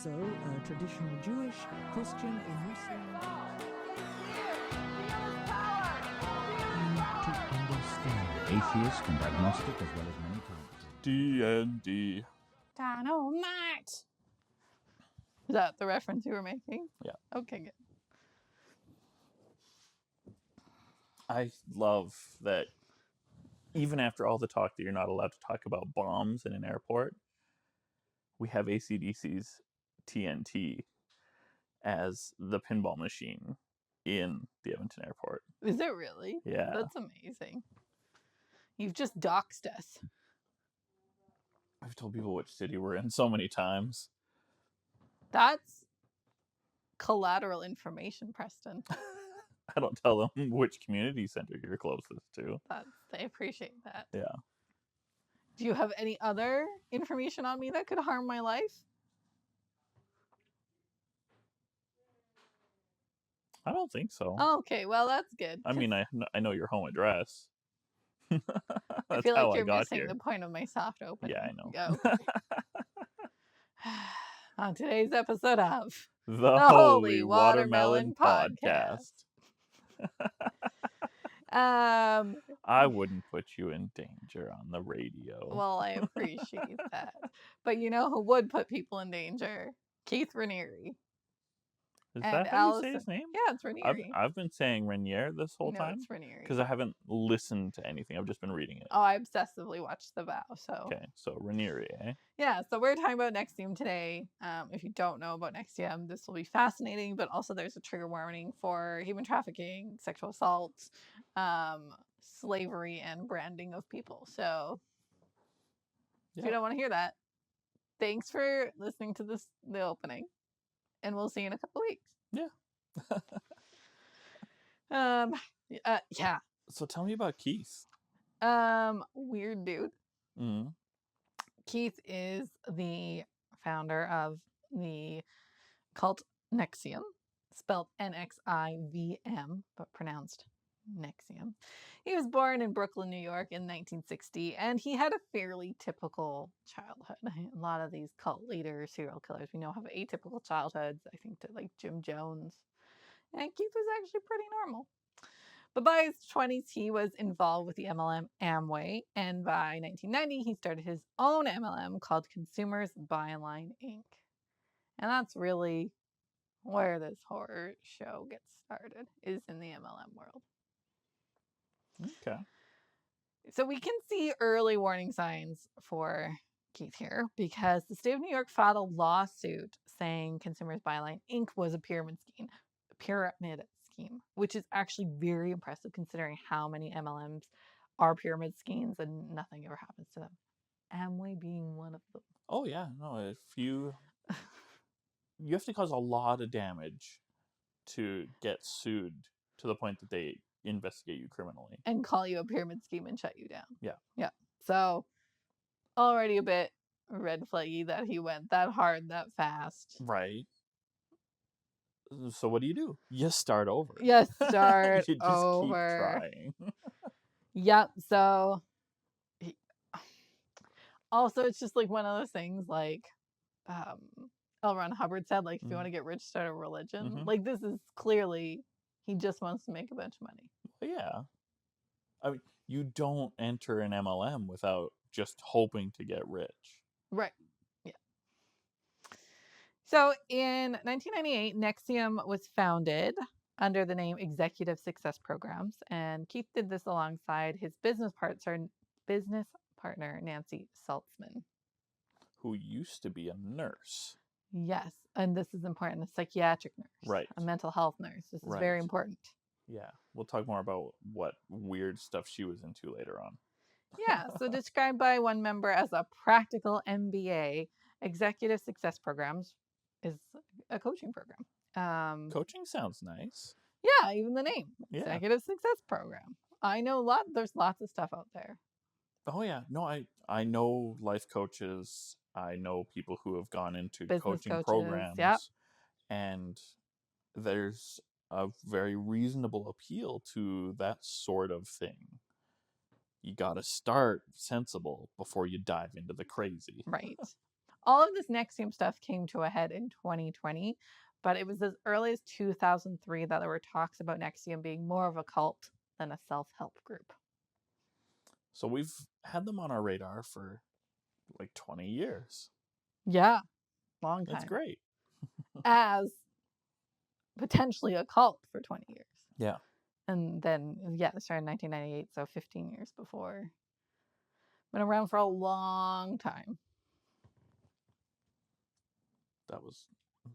So, traditional Jewish, Christian, or Muslim. To understand atheist and agnostic as well as many times. D&D. Dynamite! Is that the reference you were making? Yeah. Okay, good. I love that even after all the talk that you're not allowed to talk about bombs in an airport, we have AC/DC's TNT as the pinball machine in the Edmonton airport. Is it really? Yeah. That's amazing. You've just doxed us. I've told people which city we're in so many times. That's collateral information, Preston. I don't tell them which community center you're closest to. They appreciate that. Yeah. Do you have any other information on me that could harm my life? I don't think so. Okay, well, that's good. I mean, I know your home address. I feel like you're missing the point of my soft opening. Yeah, I know. Go. On today's episode of The Holy Watermelon Podcast. I wouldn't put you in danger on the radio. Well, I appreciate that. But you know who would put people in danger? Keith Raniere. Is that how you say his name? Yeah, it's Raniere. I've been saying Raniere this whole time. It's Raniere. Because I haven't listened to anything. I've just been reading it. Oh, I obsessively watched The Vow. So. Okay, so Raniere, eh? Yeah, so we're talking about NXIVM today. If you don't know about NXIVM, this will be fascinating, but also there's a trigger warning for human trafficking, sexual assault, slavery, and branding of people. So if you don't want to hear that, thanks for listening to the opening. And we'll see you in a couple of weeks. Yeah. Yeah. So tell me about Keith. Weird dude. Mm-hmm. Keith is the founder of the cult NXIVM, spelled NXIVM, but pronounced NXIVM. He was born in Brooklyn, New York in 1960, and he had a fairly typical childhood. A lot of these cult leaders, serial killers, we know have atypical childhoods. I think to like Jim Jones. And Keith was actually pretty normal. But by his 20s, he was involved with the MLM Amway, and by 1990, he started his own MLM called Consumers Byline Inc. And that's really where this horror show gets started, is in the MLM world. Okay. So we can see early warning signs for Keith here, because the state of New York filed a lawsuit saying Consumers Byline Inc. was a pyramid scheme, which is actually very impressive considering how many MLMs are pyramid schemes and nothing ever happens to them. Amway being one of them. Oh yeah, no, if you have to cause a lot of damage to get sued to the point that they investigate you criminally. And call you a pyramid scheme and shut you down. Yeah. Yeah. So already a bit red flaggy that he went that hard that fast. Right. So what do? You start over. You start you just over. Keep trying. Yep. So also it's just like one of those things like L. Ron Hubbard said, like, if you want to get rich, start a religion. Mm-hmm. Like, this is clearly he just wants to make a bunch of money. Well, yeah. I mean, you don't enter an MLM without just hoping to get rich. Right. Yeah. So in 1998, NXIVM was founded under the name Executive Success Programs, and Keith did this alongside his business partner Nancy Saltzman, who used to be a nurse. Yes, and this is important, a psychiatric nurse. Right. A mental health nurse. This is very important. Yeah, we'll talk more about what weird stuff she was into later on. Yeah, so described by one member as a practical MBA, Executive Success Programs is a coaching program. Coaching sounds nice. Yeah, even the name. Yeah. Executive Success Program. I know there's lots of stuff out there. Oh yeah, no, I know life coaches. I know people who have gone into Business coaching coaches, programs. yep. And there's a very reasonable appeal to that sort of thing. You got to start sensible before you dive into the crazy. Right. All of this NXIVM stuff came to a head in 2020, but it was as early as 2003 that there were talks about NXIVM being more of a cult than a self-help group. So we've had them on our radar for like 20 years. Yeah, long That's time. great. As potentially a cult for 20 years. Yeah. And then, yeah, they started in 1998, so 15 years before. Been around for a long time. That was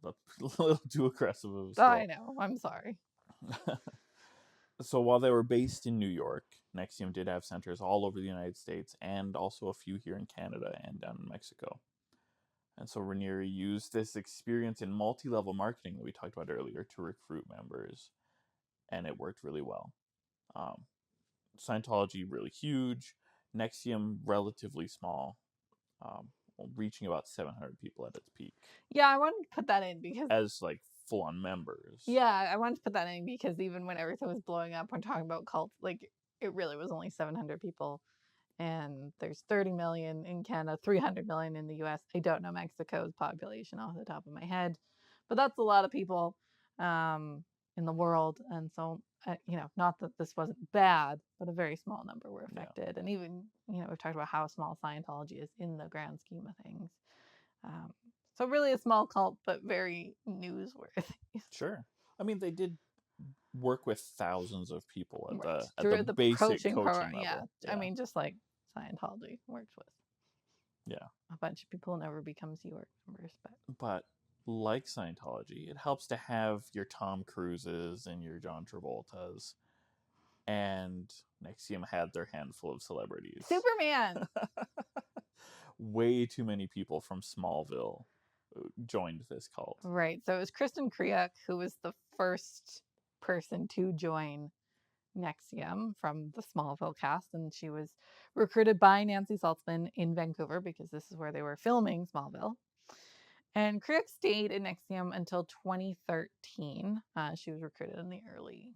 a little too aggressive of a Oh, scroll. I know. I'm sorry. So while they were based in New York, NXIVM did have centers all over the United States and also a few here in Canada and down in Mexico. And so Raniere used this experience in multi-level marketing that we talked about earlier to recruit members, and it worked really well. Scientology really huge, NXIVM relatively small, reaching about 700 people at its peak. Yeah, I wanted to put that in because as like full-on members. Yeah, I wanted to put that in because even when everything was blowing up, when talking about cults, like it really was only 700 people, and there's 30 million in Canada, 300 million in the U.S. I don't know Mexico's population off the top of my head, but that's a lot of people in the world, and so not that this wasn't bad, but a very small number were affected, and even we've talked about how small Scientology is in the grand scheme of things. So really a small cult, but very newsworthy. Sure. I mean, they did work with thousands of people at Right. the Through the basic coaching program. level. Yeah. I mean, just like Scientology works with a bunch of people who never become Sea Org members. But like Scientology, it helps to have your Tom Cruises and your John Travoltas, and NXIVM had their handful of celebrities. Superman! Way too many people from Smallville joined this cult. Right. So it was Kristen Kriak who was the first person to join NXIVM from the Smallville cast, and she was recruited by Nancy Saltzman in Vancouver because this is where they were filming Smallville. And Kriak stayed in NXIVM until 2013. She was recruited in the early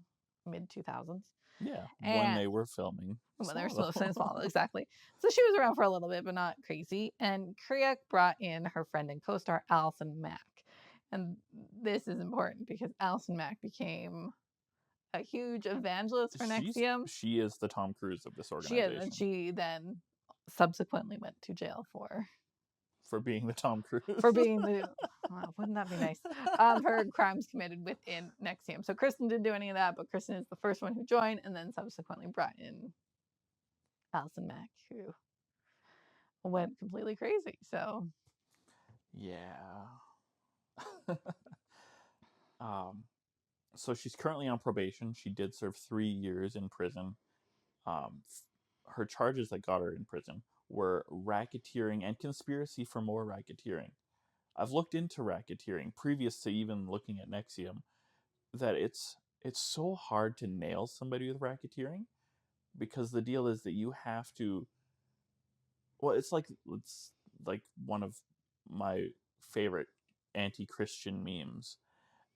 mid 2000s. Yeah, when they were filming. When they were still in Smallville, exactly. So she was around for a little bit, but not crazy. And Kriak brought in her friend and co-star Allison Mack. And this is important because Allison Mack became a huge evangelist for NXIVM. She is the Tom Cruise of this She organization. is, and she then subsequently went to jail for being the Tom Cruise. For being the wouldn't that be nice? Her crimes committed within NXIVM. So Kristen didn't do any of that, but Kristen is the first one who joined and then subsequently brought in Allison Mack, who went completely crazy. So yeah. So she's currently on probation. She did serve 3 years in prison. Her charges that got her in prison were racketeering and conspiracy for more racketeering. I've looked into racketeering previous to even looking at NXIVM, that it's so hard to nail somebody with racketeering, because the deal is that you have to, well, it's like one of my favorite anti-Christian memes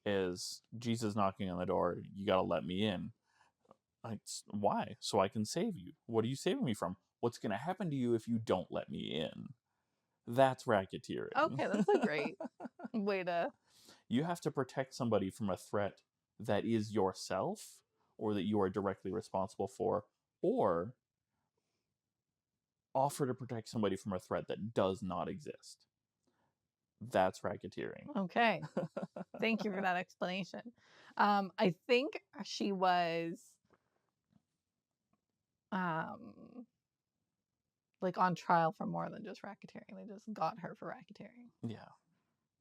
is Jesus knocking on the door, you gotta let me in. Like, why? So I can save you. What are you saving me from? What's gonna happen to you if you don't let me in? That's racketeering. Okay, that's a great way to... You have to protect somebody from a threat that is yourself, or that you are directly responsible for, or offer to protect somebody from a threat that does not exist. That's racketeering. Okay. Thank you for that explanation. I think she was like on trial for more than just racketeering. They just got her for racketeering. Yeah.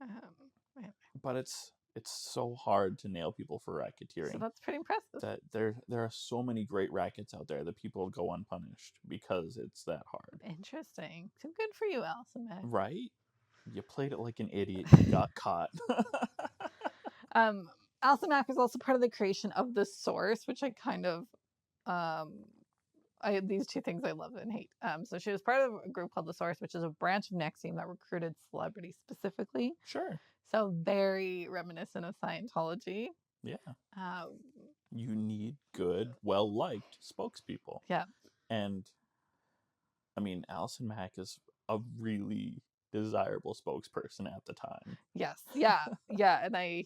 Anyway. But it's so hard to nail people for racketeering. So that's pretty impressive. That there are so many great rackets out there that people go unpunished because it's that hard. Interesting. So good for you, Allison Mack. Right? You played it like an idiot. You got caught. Allison Mack was also part of the creation of The Source, which I kind of... these two things I love and hate. So she was part of a group called The Source, which is a branch of NXIVM that recruited celebrities specifically. Sure. So very reminiscent of Scientology. Yeah. You need good, well-liked spokespeople. Yeah. And, I mean, Allison Mack is a really desirable spokesperson at the time. Yes. Yeah. Yeah. And I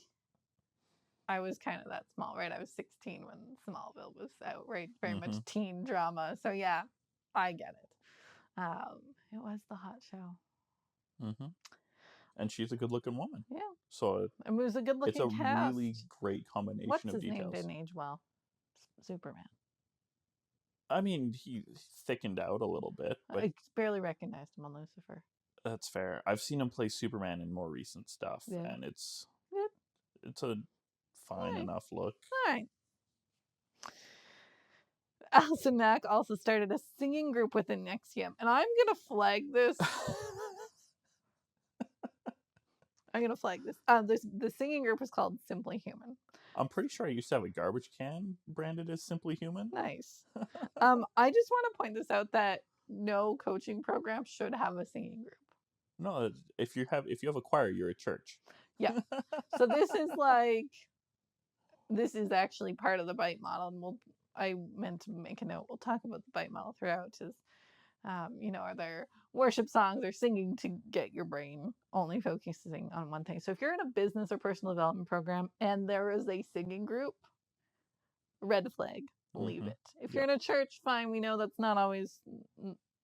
was kind of that small, right? I was 16 when Smallville was out, right? Very much Mhm. teen drama. So yeah, I get it. It was the hot show. Mhm. And she's a good-looking woman. Yeah. So It was a good it's a looking cast. really great combination What's of his name details. didn't age well? Superman. I mean, he thickened out a little bit, but I barely recognized him on Lucifer. that's fair. I've seen him play Superman in more recent stuff, Yeah. and it's Good. a fine Alright. enough look. All right. Alison Mack also started a singing group within NXIVM, and I'm gonna flag this. I'm gonna flag this. The singing group is called Simply Human. I'm pretty sure I used to have a garbage can branded as Simply Human. Nice. I just want to point this out that no coaching program should have a singing group. No, if you have a choir, you're a church. Yeah. So this is actually part of the bite model, and I meant to make a note. We'll talk about the bite model throughout. Is are there worship songs or singing to get your brain only focusing on one thing? So if you're in a business or personal development program and there is a singing group, red flag, leave it. If you're in a church, fine. We know that's not always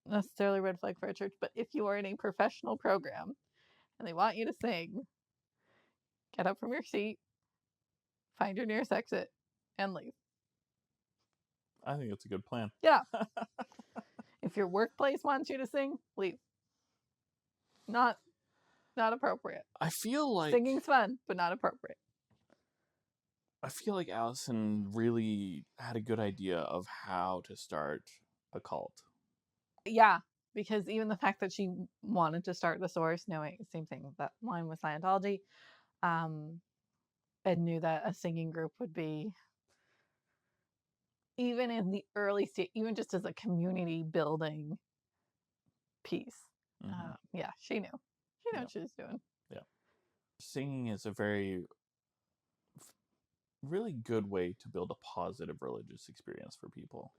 necessarily red flag for a church, but if you are in a professional program and they want you to sing, get up from your seat, find your nearest exit, and leave. I think it's a good plan. Yeah. If your workplace wants you to sing, leave. Not appropriate. I feel like Singing's fun, but not appropriate. I feel like Allison really had a good idea of how to start a cult. Yeah, because even the fact that she wanted to start the source, knowing same thing, that line with Scientology, and knew that a singing group would be, even in the early stage, even just as a community building piece. Yeah, she knew. She knew what she was doing. Yeah. Singing is a really good way to build a positive religious experience for people,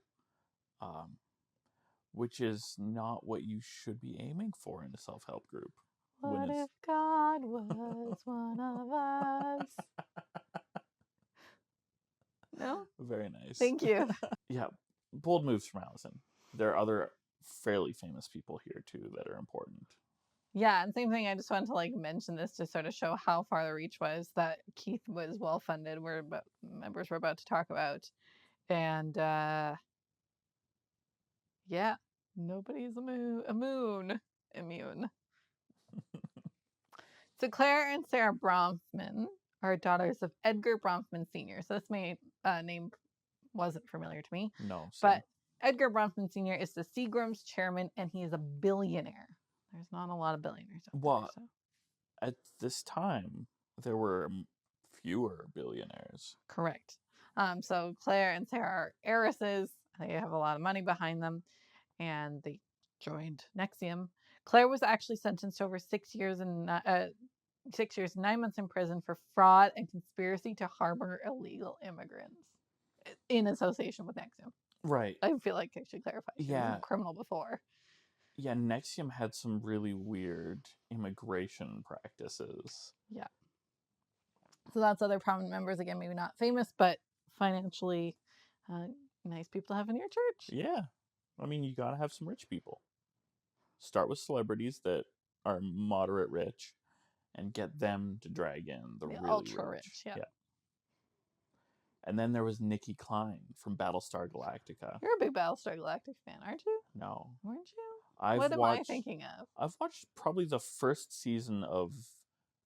which is not what you should be aiming for in a self-help group. What if God was one of us? No? Very nice. Thank you. Yeah, bold moves from Allison. There are other fairly famous people here too that are important. Yeah, and same thing. I just wanted to mention this to sort of show how far the reach was. That Keith was well funded. Members we're about to talk about, and yeah, nobody's immune. So Claire and Sarah Bronfman are daughters of Edgar Bronfman Sr. So this name wasn't familiar to me. No, but Edgar Bronfman Sr. is the Seagram's chairman, and he is a billionaire. There's not a lot of billionaires out there. So. At this time, there were fewer billionaires. Correct. So Claire and Sarah are heiresses. They have a lot of money behind them, and they joined NXIVM. Claire was actually sentenced to over 6 years and 6 years and 9 months in prison for fraud and conspiracy to harbor illegal immigrants in association with NXIVM. Right. I feel like I should clarify. She was a criminal before. Yeah, NXIVM had some really weird immigration practices. Yeah. So that's other prominent members. Again, maybe not famous, but financially nice people to have in your church. Yeah. I mean, you got to have some rich people. Start with celebrities that are moderate rich and get them to drag in the really ultra rich. Yeah. And then there was Nikki Klein from Battlestar Galactica. You're a big Battlestar Galactica fan, aren't you? No. Weren't you? What am I thinking of? I've watched probably the first season of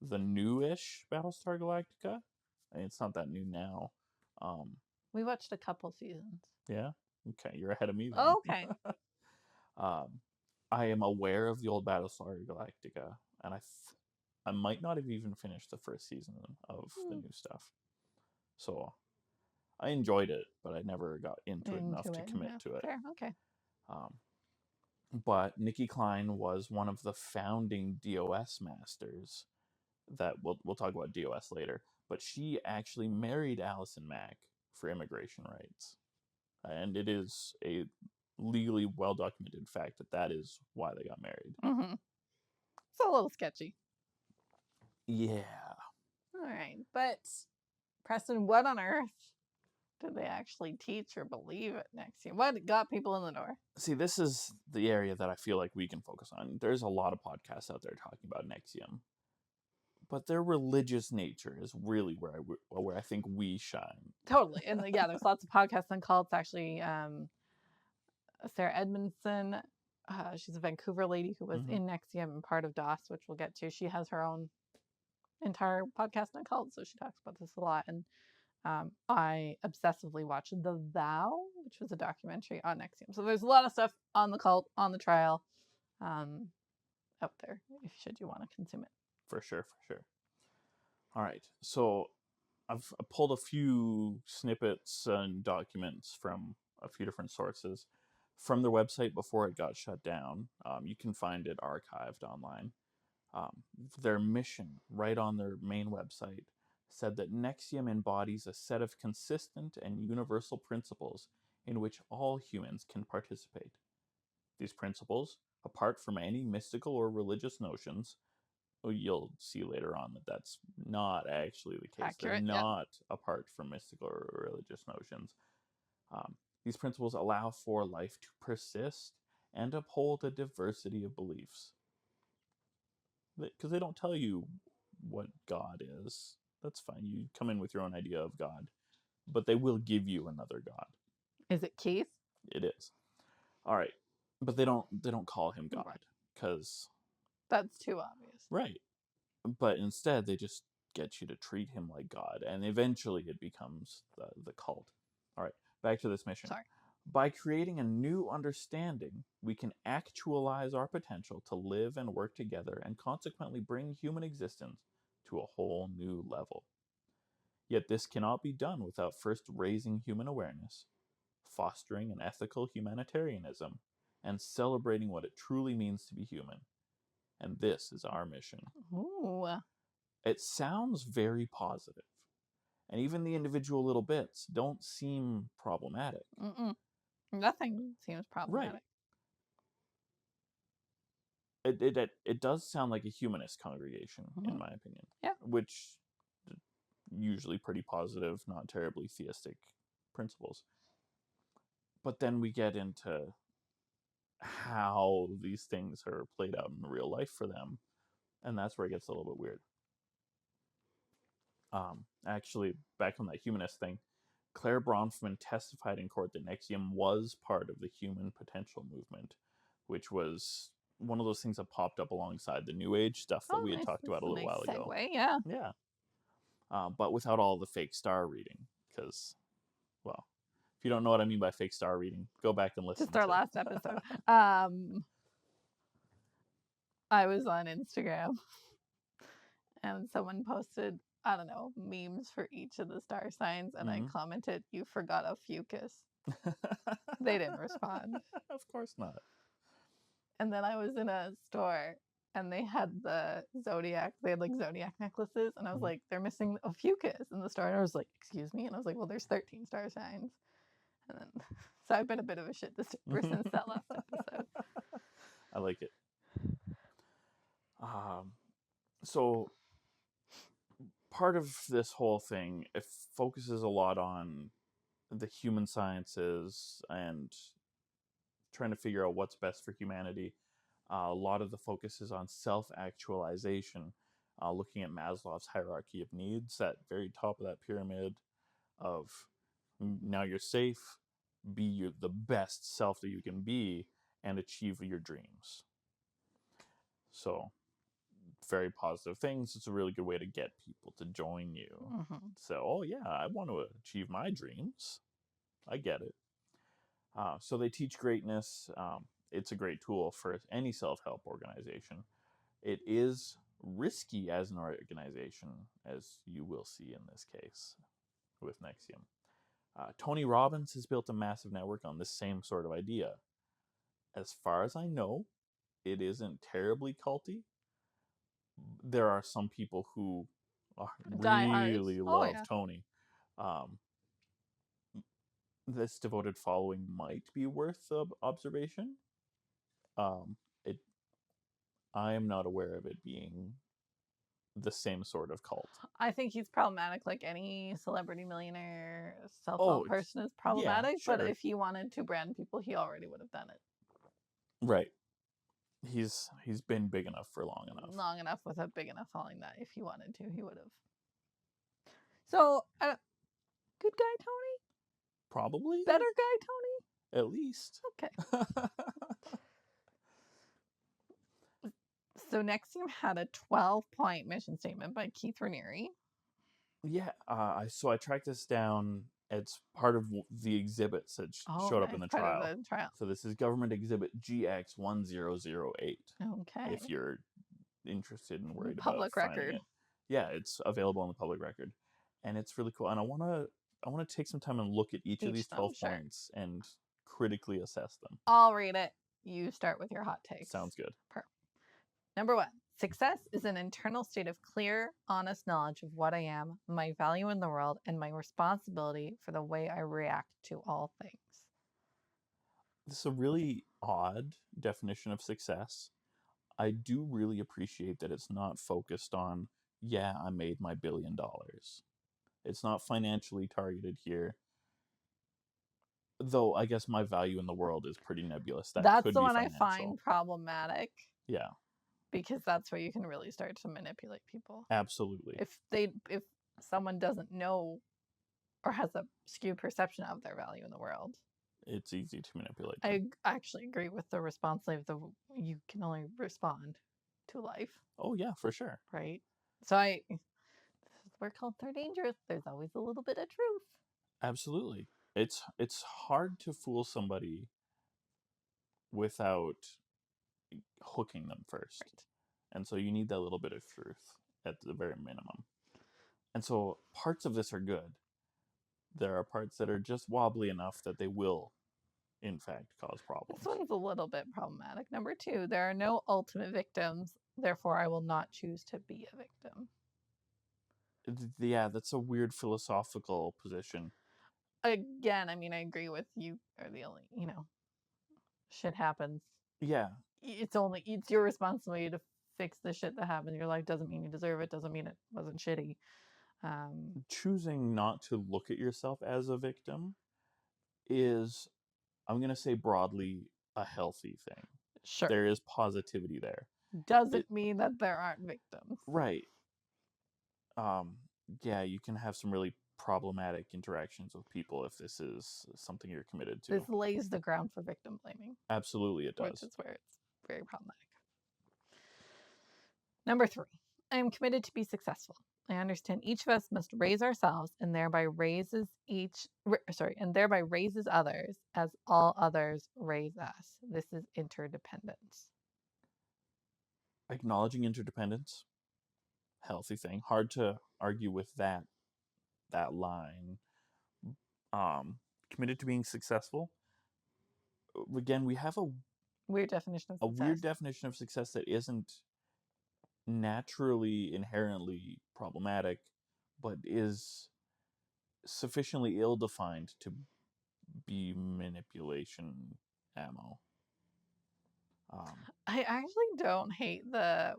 the new-ish Battlestar Galactica. I mean, it's not that new now. We watched a couple seasons. Yeah? Okay, you're ahead of me then. Okay. I am aware of the old Battlestar Galactica, and I might not have even finished the first season of the new stuff. So I enjoyed it, but I never got into it enough to commit to it. Fair. Okay. But Nikki Klein was one of the founding DOS masters. That we'll talk about DOS later. But she actually married Allison Mack for immigration rights, and it is a legally well documented fact that is why they got married. Mm-hmm. It's a little sketchy. Yeah. All right. But, Preston, what on earth did they actually teach or believe at NXIVM? What got people in the door? See, this is the area that I feel like we can focus on. There's a lot of podcasts out there talking about NXIVM, but their religious nature is really where I think we shine. Totally. And yeah, there's lots of podcasts on cults. Actually, Sarah Edmondson, she's a Vancouver lady who was in NXIVM and part of DOS, which we'll get to. She has her own entire podcast on cults, so she talks about this a lot. And I obsessively watched The Vow, which was a documentary on NXIVM. So there's a lot of stuff on the cult, on the trial, out there, if should you want to consume it. For sure. All right. So I've pulled a few snippets and documents from a few different sources from their website before it got shut down. You can find it archived online. Their mission, right on their main website, said that NXIVM embodies a set of consistent and universal principles in which all humans can participate. These principles, apart from any mystical or religious notions, you'll see later on that that's not actually the case. Accurate, They're yeah. not apart from mystical or religious notions. These principles allow for life to persist and uphold a diversity of beliefs. Because they don't tell you what God is. That's fine. You come in with your own idea of God, but they will give you another God. Is it Keith? It is. All right, but they don't call him God Right. because That's too obvious. right. But instead, they just get you to treat him like God, and eventually it becomes the cult. All right, back to this mission. Sorry. By creating a new understanding, we can actualize our potential to live and work together and consequently bring human existence to a whole new level. Yet this cannot be done without first raising human awareness, fostering an ethical humanitarianism, and celebrating what it truly means to be human. And this is our mission. Ooh. It sounds very positive, and even the individual little bits don't seem problematic. Mm-mm. Nothing seems problematic. Right. It does sound like a humanist congregation, in my opinion. Yeah. Which usually pretty positive, not terribly theistic principles. But then we get into how these things are played out in real life for them, and that's where it gets a little bit weird. Actually, back on that humanist thing, Claire Bronfman testified in court that NXIVM was part of the human potential movement, which was one of those things that popped up alongside the New Age stuff that we had nice. talked about a little while ago. Segue, yeah. Yeah. But without all the fake star reading, because, well, if you don't know what I mean by fake star reading, go back and listen. Just our last episode. I was on Instagram and someone posted, I don't know, memes for each of the star signs, and I commented, "You forgot a fucus." They didn't respond. Of course not. And then I was in a store and they had the zodiac. They had like zodiac necklaces, and I was like, "They're missing a fucus." In the store, and I was like, "Excuse me?" And I was like, "Well, there's 13 star signs." And then, so I've been a bit of a shit disturber since that last episode. I like it. So part of this whole thing, it focuses a lot on the human sciences and trying to figure out what's best for humanity. A lot of the focus is on self-actualization, looking at Maslow's hierarchy of needs, that very top of that pyramid of now you're safe, be the best self that you can be, and achieve your dreams. So, very positive things. It's a really good way to get people to join you. So, oh yeah, I want to achieve my dreams. I get it. So they teach greatness. It's a great tool for any self-help organization. It is risky as an organization, as you will see in this case with NXIVM. Tony Robbins has built a massive network on this same sort of idea. As far as I know, it isn't terribly culty. There are some people who really love Tony. This devoted following might be worth observation. I am not aware of it being the same sort of cult. I think he's problematic like any celebrity millionaire self-help Oh, person is yeah, problematic, but sure. if he wanted to brand people, he already would have done it. Right. He's been big enough for long enough. Long enough with a big enough following that if he wanted to, he would have. So, good guy Tony? Probably. Better guy Tony? At least. Okay. So NXIVM had a 12-point mission statement by Keith Raniere. Yeah, so I tracked this down. It's part of the exhibits that showed up in the part trial. of the trial. So this is Government Exhibit GX1008. Okay. If you're interested and worried Public about finding record. it, yeah, it's available on the public record, and it's really cool. And I wanna take some time and look at each of these 12 sure. points and critically assess them. I'll read it. You start with your hot takes. Sounds good. Perfect. Number 1. Success is an internal state of clear, honest knowledge of what I am, my value in the world, and my responsibility for the way I react to all things. This is a really odd definition of success. I do really appreciate that it's not focused on, yeah, I made my $1 billion. It's not financially targeted here. Though I guess my value in the world is pretty nebulous. That's could the be one financial. I find problematic. Yeah. Because that's where you can really start to manipulate people. Absolutely. If someone doesn't know or has a skewed perception of their value in the world, it's easy to manipulate them. I actually agree with the response of you can only respond to life. Oh yeah, for sure. Right. So we're called they're dangerous. There's always a little bit of truth. Absolutely. It's hard to fool somebody without hooking them first. Right. And so you need that little bit of truth at the very minimum. And so parts of this are good. There are parts that are just wobbly enough that they will, in fact, cause problems. This one's a little bit problematic. Number 2, there are no ultimate victims. Therefore, I will not choose to be a victim. Yeah, that's a weird philosophical position. Again, I mean, I agree with you. Are the only, shit happens. Yeah. It's your responsibility to fix the shit that happened in your life. Doesn't mean you deserve it. Doesn't mean it wasn't shitty. Choosing not to look at yourself as a victim is, I'm going to say broadly, a healthy thing. Sure. There is positivity there. Doesn't mean that there aren't victims. Right. Yeah, you can have some really problematic interactions with people if this is something you're committed to. This lays the ground for victim blaming. Absolutely, it does. Which is where it's very problematic. Number 3, I am committed to be successful. I understand each of us must raise ourselves and thereby raises others as all others raise us. This is interdependence. Acknowledging interdependence, healthy thing. Hard to argue with that line. Committed to being successful. Again, we have a weird definition of success. A weird definition of success that isn't naturally inherently problematic, but is sufficiently ill-defined to be manipulation ammo. I actually don't hate the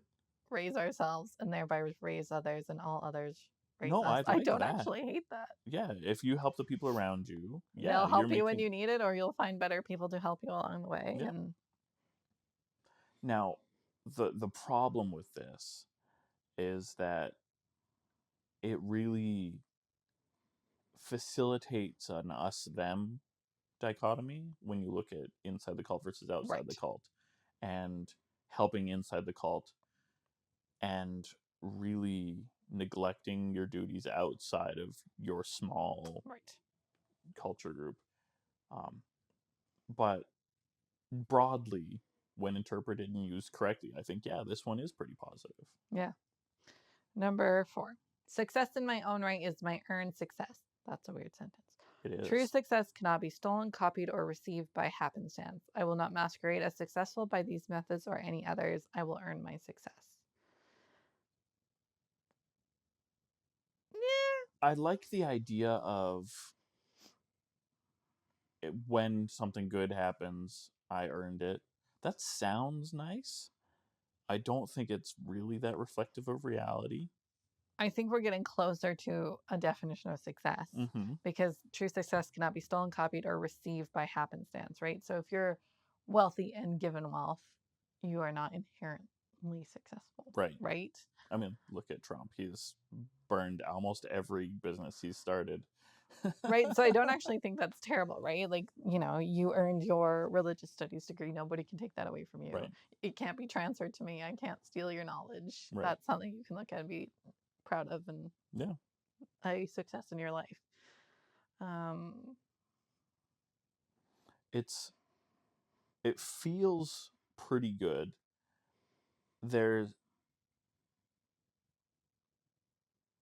raise ourselves and thereby raise others and all others raise us. I don't actually hate that. Yeah, if you help the people around you, they'll help you when you need it, or you'll find better people to help you along the way. Yeah. And now, the problem with this is that it really facilitates an us-them dichotomy when you look at inside the cult versus outside the cult, and helping inside the cult and really neglecting your duties outside of your small culture group. But broadly, when interpreted and used correctly, I think, yeah, this one is pretty positive. Yeah. Number 4. Success in my own right is my earned success. That's a weird sentence. It is. True success cannot be stolen, copied, or received by happenstance. I will not masquerade as successful by these methods or any others. I will earn my success. Yeah. I like the idea of when something good happens, I earned it. That sounds nice. I don't think it's really that reflective of reality. I think we're getting closer to a definition of success Mm-hmm. because true success cannot be stolen, copied, or received by happenstance, right? So if you're wealthy and given wealth, you are not inherently successful, Right. right? I mean, look at Trump. He's burned almost every business he's started. Right. So I don't actually think that's terrible, right? Like, you earned your religious studies degree. Nobody can take that away from you. Right. It can't be transferred to me. I can't steal your knowledge. Right. That's something you can look at and be proud of and Yeah. a success in your life. It feels pretty good.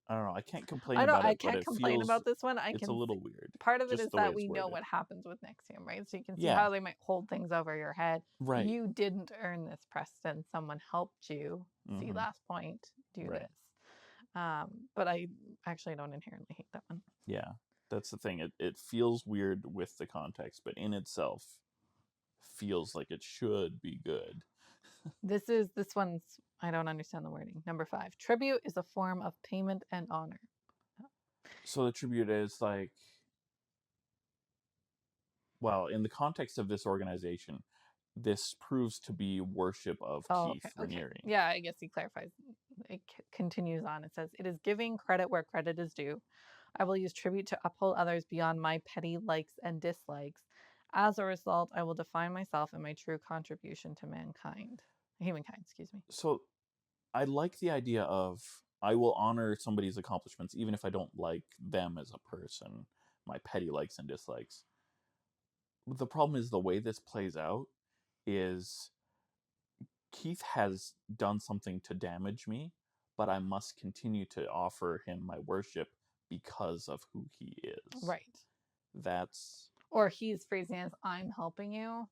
I don't know. I can't complain about I it, but can't it complain feels about this one. it's a little weird. Part of it Just is the way that it's we know worded. what happens with NXIVM, right? So you can see Yeah. how they might hold things over your head. Right. You didn't earn this, Preston. Someone helped you. See, Mhm. last point, do Right. this. But I actually don't inherently hate that one. Yeah. That's the thing. It feels weird with the context, but in itself feels like it should be good. This one's, I don't understand the wording. Number 5. Tribute is a form of payment and honor. So the tribute is like, well, in the context of this organization, this proves to be worship of Keith Raniere. Yeah, I guess he clarifies. It continues on. It says, it is giving credit where credit is due. I will use tribute to uphold others beyond my petty likes and dislikes. As a result, I will define myself and my true contribution to humankind, excuse me. So I like the idea of I will honor somebody's accomplishments even if I don't like them as a person, my petty likes and dislikes. The problem is the way this plays out is Keith has done something to damage me, but I must continue to offer him my worship because of who he is. Right. Or he's phrasing it as, I'm helping you.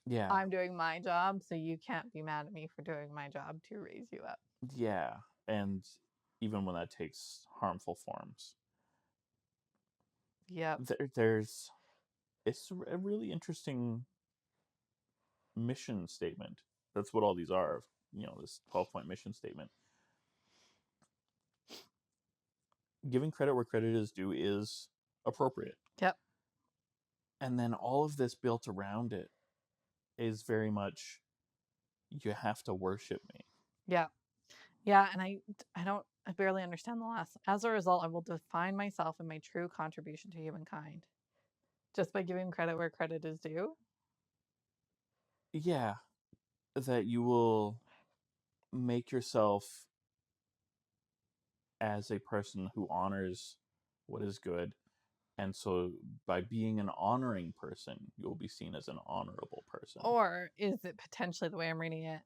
Yeah. I'm doing my job, so you can't be mad at me for doing my job to raise you up. Yeah. And even when that takes harmful forms. Yep. It's a really interesting mission statement. That's what all these are. This 12-point mission statement. Giving credit where credit is due is appropriate. Yep. And then all of this built around it is very much, you have to worship me. Yeah. And I barely understand the last. As a result, I will define myself and my true contribution to humankind just by giving credit where credit is due. Yeah. That you will make yourself as a person who honors what is good. And so by being an honoring person, you'll be seen as an honorable person. Or is it potentially the way I'm reading it?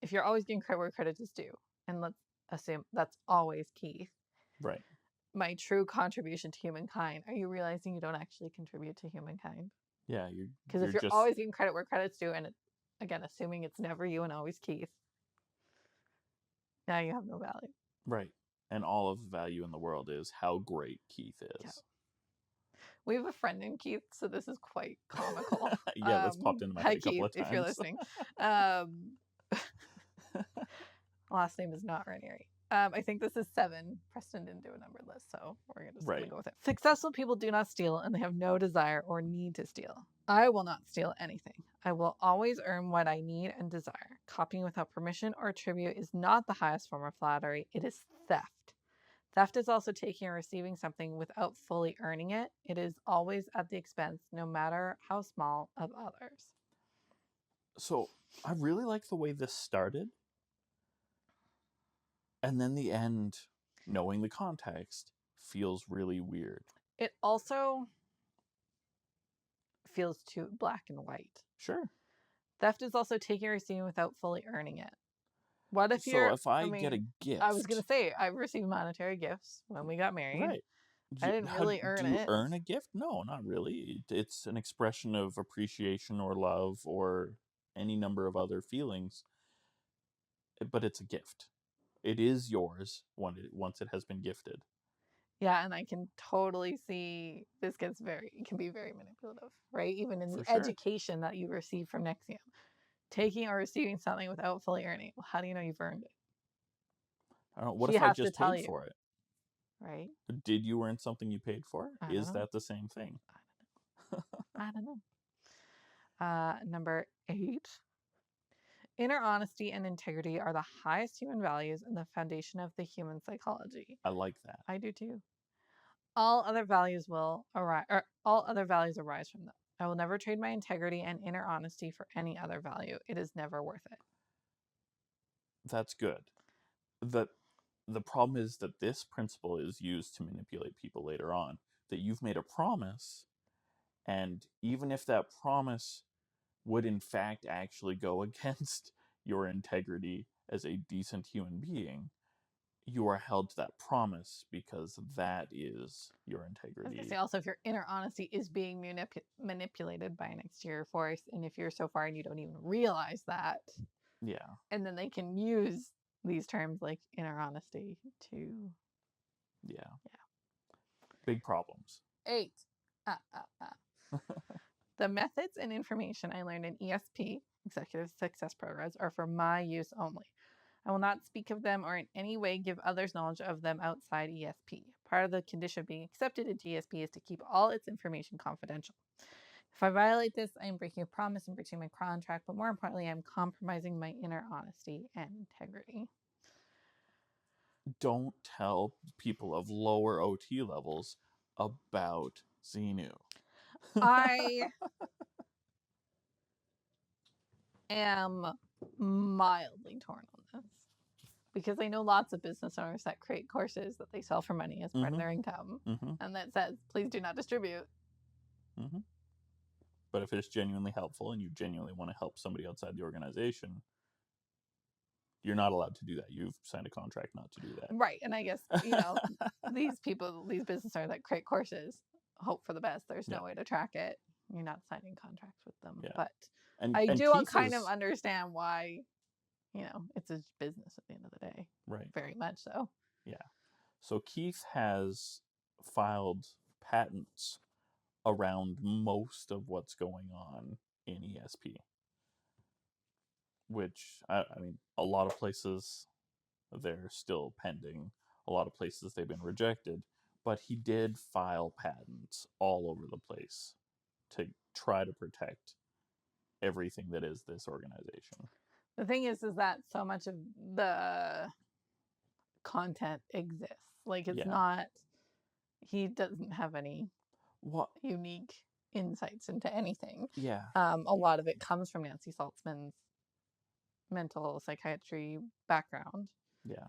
If you're always giving credit where credit is due, and let's assume that's always Keith. Right. My true contribution to humankind. Are you realizing you don't actually contribute to humankind? Yeah, because if you're always giving credit where credit's due, and again, assuming it's never you and always Keith, now you have no value. Right. And all of the value in the world is how great Keith is. Yeah. We have a friend named Keith, so this is quite comical. Yeah, that's popped into my head a couple of times. If you're listening. Last name is not Raniere. I think this is 7. Preston didn't do a numbered list, so we're just going to go with it. Successful people do not steal, and they have no desire or need to steal. I will not steal anything. I will always earn what I need and desire. Copying without permission or tribute is not the highest form of flattery. It is theft. Theft is also taking or receiving something without fully earning it. It is always at the expense, no matter how small, of others. So I really like the way this started. And then the end, knowing the context, feels really weird. It also feels too black and white. Sure. Theft is also taking or receiving without fully earning it. What if if I get a gift? I was going to say, I received monetary gifts when we got married. Right. I didn't really earn it. Do you earn a gift? No, not really. It's an expression of appreciation or love or any number of other feelings. But it's a gift. It is yours once it has been gifted. Yeah, and I can totally see this can be very manipulative, right? Even in the education that you receive from NXIVM. taking or receiving something without fully earning. Well, how do you know you've earned it? I don't know. What He if I has to just tell paid you, for it? right? Did you earn something you paid for? I don't Is know. that the same thing? I don't know. Number 8. Inner honesty and integrity are the highest human values and the foundation of the human psychology. I like that. I do too. All other values arise from them. I will never trade my integrity and inner honesty for any other value. It is never worth it. That's good. The problem is that this principle is used to manipulate people later on. That you've made a promise, and even if that promise would in fact actually go against your integrity as a decent human being, you are held to that promise because that is your I was integrity. going to say also, if your inner honesty is being manipulated by an exterior force, and if you're so far and you don't even realize that, Yeah. and then they can use these terms like inner honesty to Yeah. Big problems. 8. The methods and information I learned in ESP, Executive Success Programs, are for my use only. I will not speak of them or in any way give others knowledge of them outside ESP. Part of the condition of being accepted into ESP is to keep all its information confidential. If I violate this, I am breaking a promise and breaching my contract, but more importantly, I'm compromising my inner honesty and integrity. Don't tell people of lower OT levels about Xenu. I am mildly torn on this because I know lots of business owners that create courses that they sell for money as part of their income, and that says, please do not distribute. But if it's genuinely helpful and you genuinely want to help somebody outside the organization, you're not allowed to do that. You've signed a contract not to do that. Right. And I guess, these people, these business owners that create courses, hope for the best. There's no way to track it. You're not signing contracts with them. Yeah. But And I do Keith kind of understand why, it's a business at the end of the day. Right. Very much so. Yeah. So Keith has filed patents around most of what's going on in ESP. Which, I mean, a lot of places they're still pending. A lot of places they've been rejected. But he did file patents all over the place to try to protect everything that is this organization. The thing is that so much of the content exists. Like, it's not, he doesn't have any unique insights into anything. Yeah. A lot of it comes from Nancy Saltzman's mental psychiatry background. Yeah.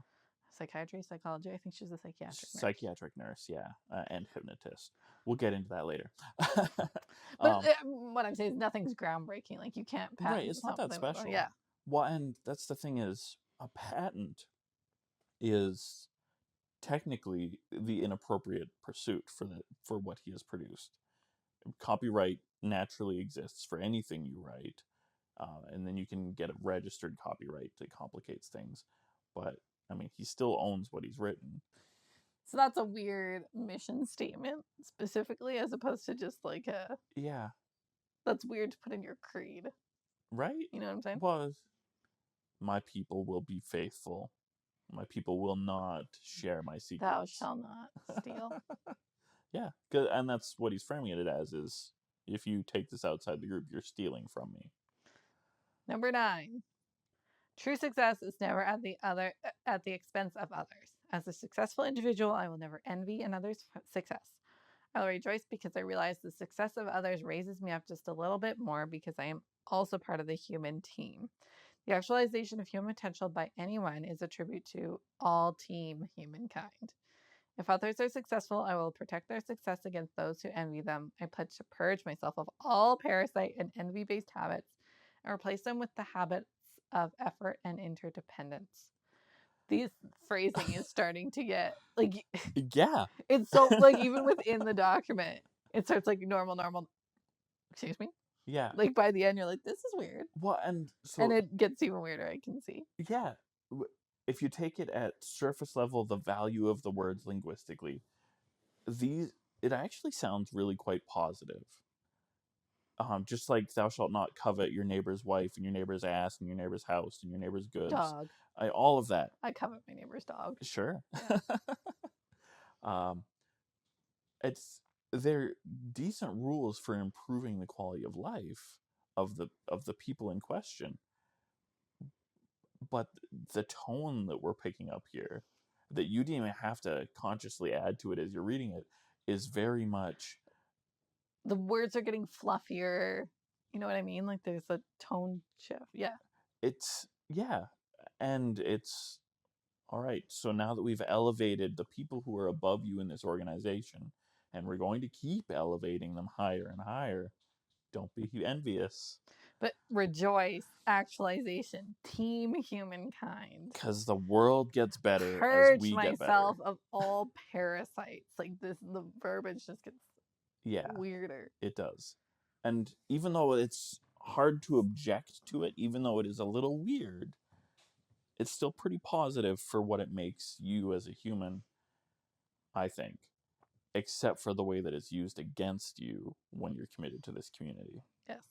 Psychiatry, psychology. I think she's a psychiatric nurse. Yeah, and hypnotist. We'll get into that later. But what I'm saying is nothing's groundbreaking. Like, you can't patent. Right, it's not that special. Yeah. Well, and that's the thing is, a patent is technically the inappropriate pursuit for what he has produced. Copyright naturally exists for anything you write, and then you can get a registered copyright that complicates things. But I mean, he still owns what he's written. So that's a weird mission statement, specifically, as opposed to just like a... Yeah. That's weird to put in your creed. Right? You know what I'm saying? Was my people will be faithful. My people will not share my secrets. Thou shalt not steal. Yeah, and that's what he's framing it as, is if you take this outside the group, you're stealing from me. Number 9. True success is never at the expense of others. As a successful individual, I will never envy another's success. I will rejoice because I realize the success of others raises me up just a little bit more because I am also part of the human team. The actualization of human potential by anyone is a tribute to all team humankind. If others are successful, I will protect their success against those who envy them. I pledge to purge myself of all parasite and envy-based habits and replace them with the habits of effort and interdependence. This phrasing is starting to get like, yeah, it's so like, even within the document, it starts like normal. Excuse me. Yeah. Like, by the end, you're like, this is weird. Well, and it gets even weirder. I can see. Yeah, if you take it at surface level, the value of the words linguistically, it actually sounds really quite positive. Just like thou shalt not covet your neighbor's wife and your neighbor's ass and your neighbor's house and your neighbor's goods. Dog. All of that. I covet my neighbor's dog. Sure. Yeah. It's they're decent rules for improving the quality of life of the people in question, but the tone that we're picking up here, that you didn't even have to consciously add to it as you're reading it, is very much. The words are getting fluffier. You know what I mean? Like there's a tone shift. Yeah. And it's all right. So now that we've elevated the people who are above you in this organization, and we're going to keep elevating them higher and higher, don't be envious. But rejoice, actualization, team humankind. Because the world gets better Purge as we get better. myself of all parasites. Like the verbiage just gets weirder. It does. And even though it's hard to object to it, even though it is a little weird, it's still pretty positive for what it makes you as a human, I think. Except for the way that it's used against you when you're committed to this community. Yes.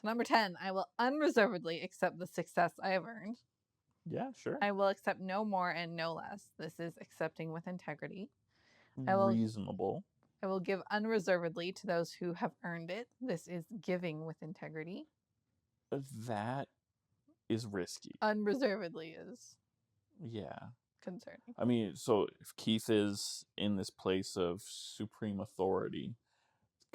So number 10, I will unreservedly accept the success I have earned. Yeah, sure. I will accept no more and no less. This is accepting with integrity. Reasonable. I will give unreservedly to those who have earned it. This is giving with integrity. That is risky. Unreservedly is concerning. I mean, so if Keith is in this place of supreme authority,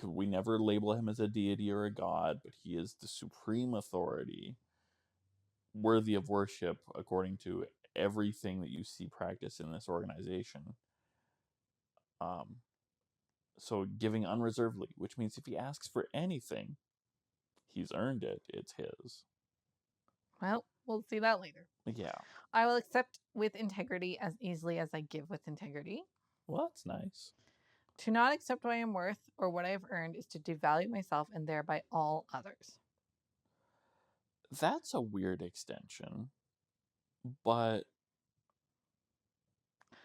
we never label him as a deity or a god, but he is the supreme authority, worthy of worship according to everything that you see practiced in this organization. So giving unreservedly, which means if he asks for anything, he's earned it. It's his. Well, we'll see that later. Yeah. I will accept with integrity as easily as I give with integrity. Well, that's nice. To not accept what I am worth or what I have earned is to devalue myself and thereby all others. That's a weird extension, but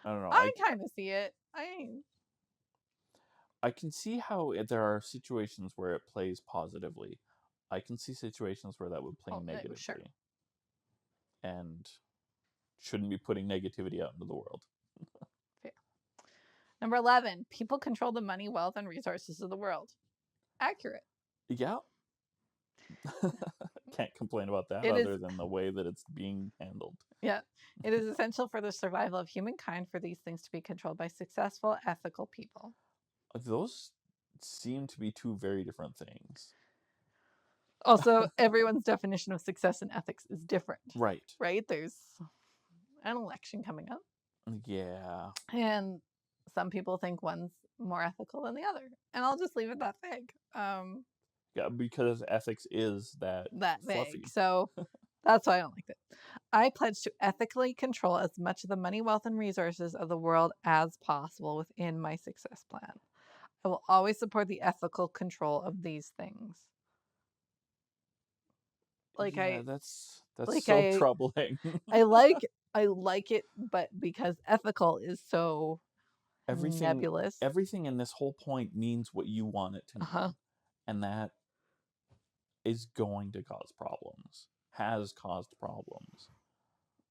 I don't know. I kind of see it. I can see how there are situations where it plays positively. I can see situations where that would play negatively. Sure. And shouldn't be putting negativity out into the world. Fair. Number 11, people control the money, wealth, and resources of the world. Accurate. Yeah. Can't complain about that other than the way that it's being handled. Yeah. It is essential for the survival of humankind for these things to be controlled by successful, ethical people. Those seem to be two very different things. Also, everyone's definition of success and ethics is different. Right. Right? There's an election coming up. Yeah. And some people think one's more ethical than the other. And I'll just leave it that vague. Yeah, because ethics is that fluffy. Vague. So that's why I don't like it. I pledge to ethically control as much of the money, wealth, and resources of the world as possible within my success plan. I will always support the ethical control of these things. That's so troubling. I like it, but because ethical is so nebulous. Everything in this whole point means what you want it to mean. And that is going to cause problems. Has caused problems.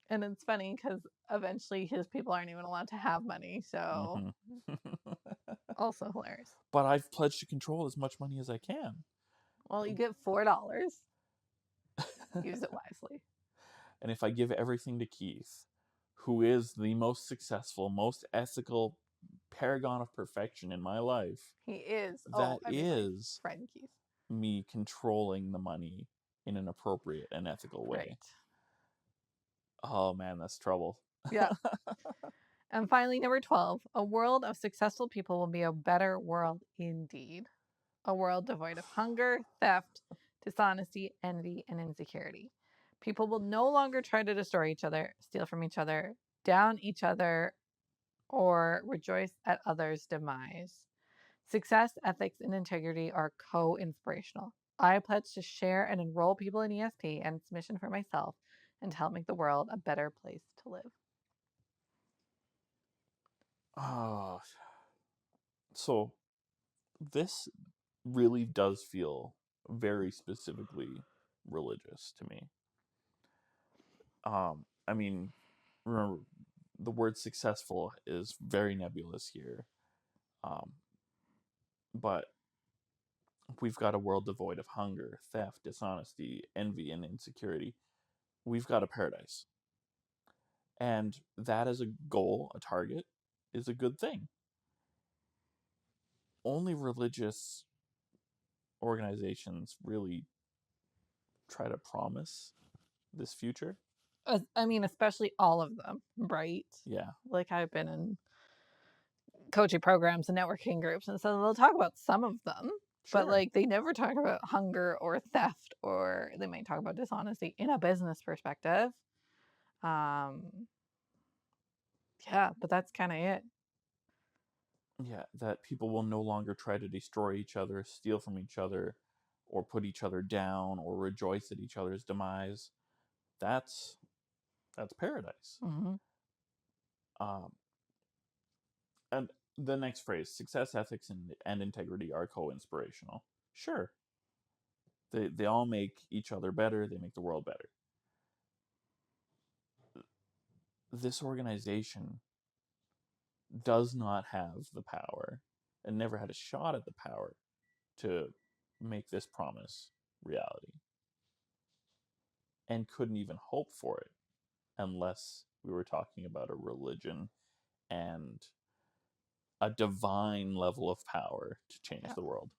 And it's funny because eventually his people aren't even allowed to have money, so also hilarious. But I've pledged to control as much money as I can. Well, you get $4. Use it wisely. And if I give everything to Keith, who is the most successful, most ethical paragon of perfection in my life, he is. That is friend Keith. Me controlling the money in an appropriate and ethical way. Right. Oh man, that's trouble. Yeah. And finally, number 12, a world of successful people will be a better world indeed. A world devoid of hunger, theft, dishonesty, envy, and insecurity. People will no longer try to destroy each other, steal from each other, down each other, or rejoice at others' demise. Success, ethics, and integrity are co-inspirational. I pledge to share and enroll people in ESP and its mission for myself and to help make the world a better place to live. So this really does feel very specifically religious to me. I mean, remember, the word successful is very nebulous here. But we've got a world devoid of hunger, theft, dishonesty, envy, and insecurity. We've got a paradise. And that as a goal, a target, is a good thing. Only religious organizations really try to promise this future. I mean, especially all of them, right? Yeah. Like, I've been in coaching programs and networking groups, and so they'll talk about some of them, Sure. but like they never talk about hunger or theft, or they might talk about dishonesty in a business perspective. Yeah, but that's kind of it. Yeah, that people will no longer try to destroy each other, steal from each other, or put each other down, or rejoice at each other's demise. That's paradise. Mm-hmm. And the next phrase, success, ethics, and integrity are co-inspirational. Sure. They all make each other better. They make the world better. This organization does not have the power and never had a shot at the power to make this promise reality, and couldn't even hope for it unless we were talking about a religion and a divine level of power to change the world.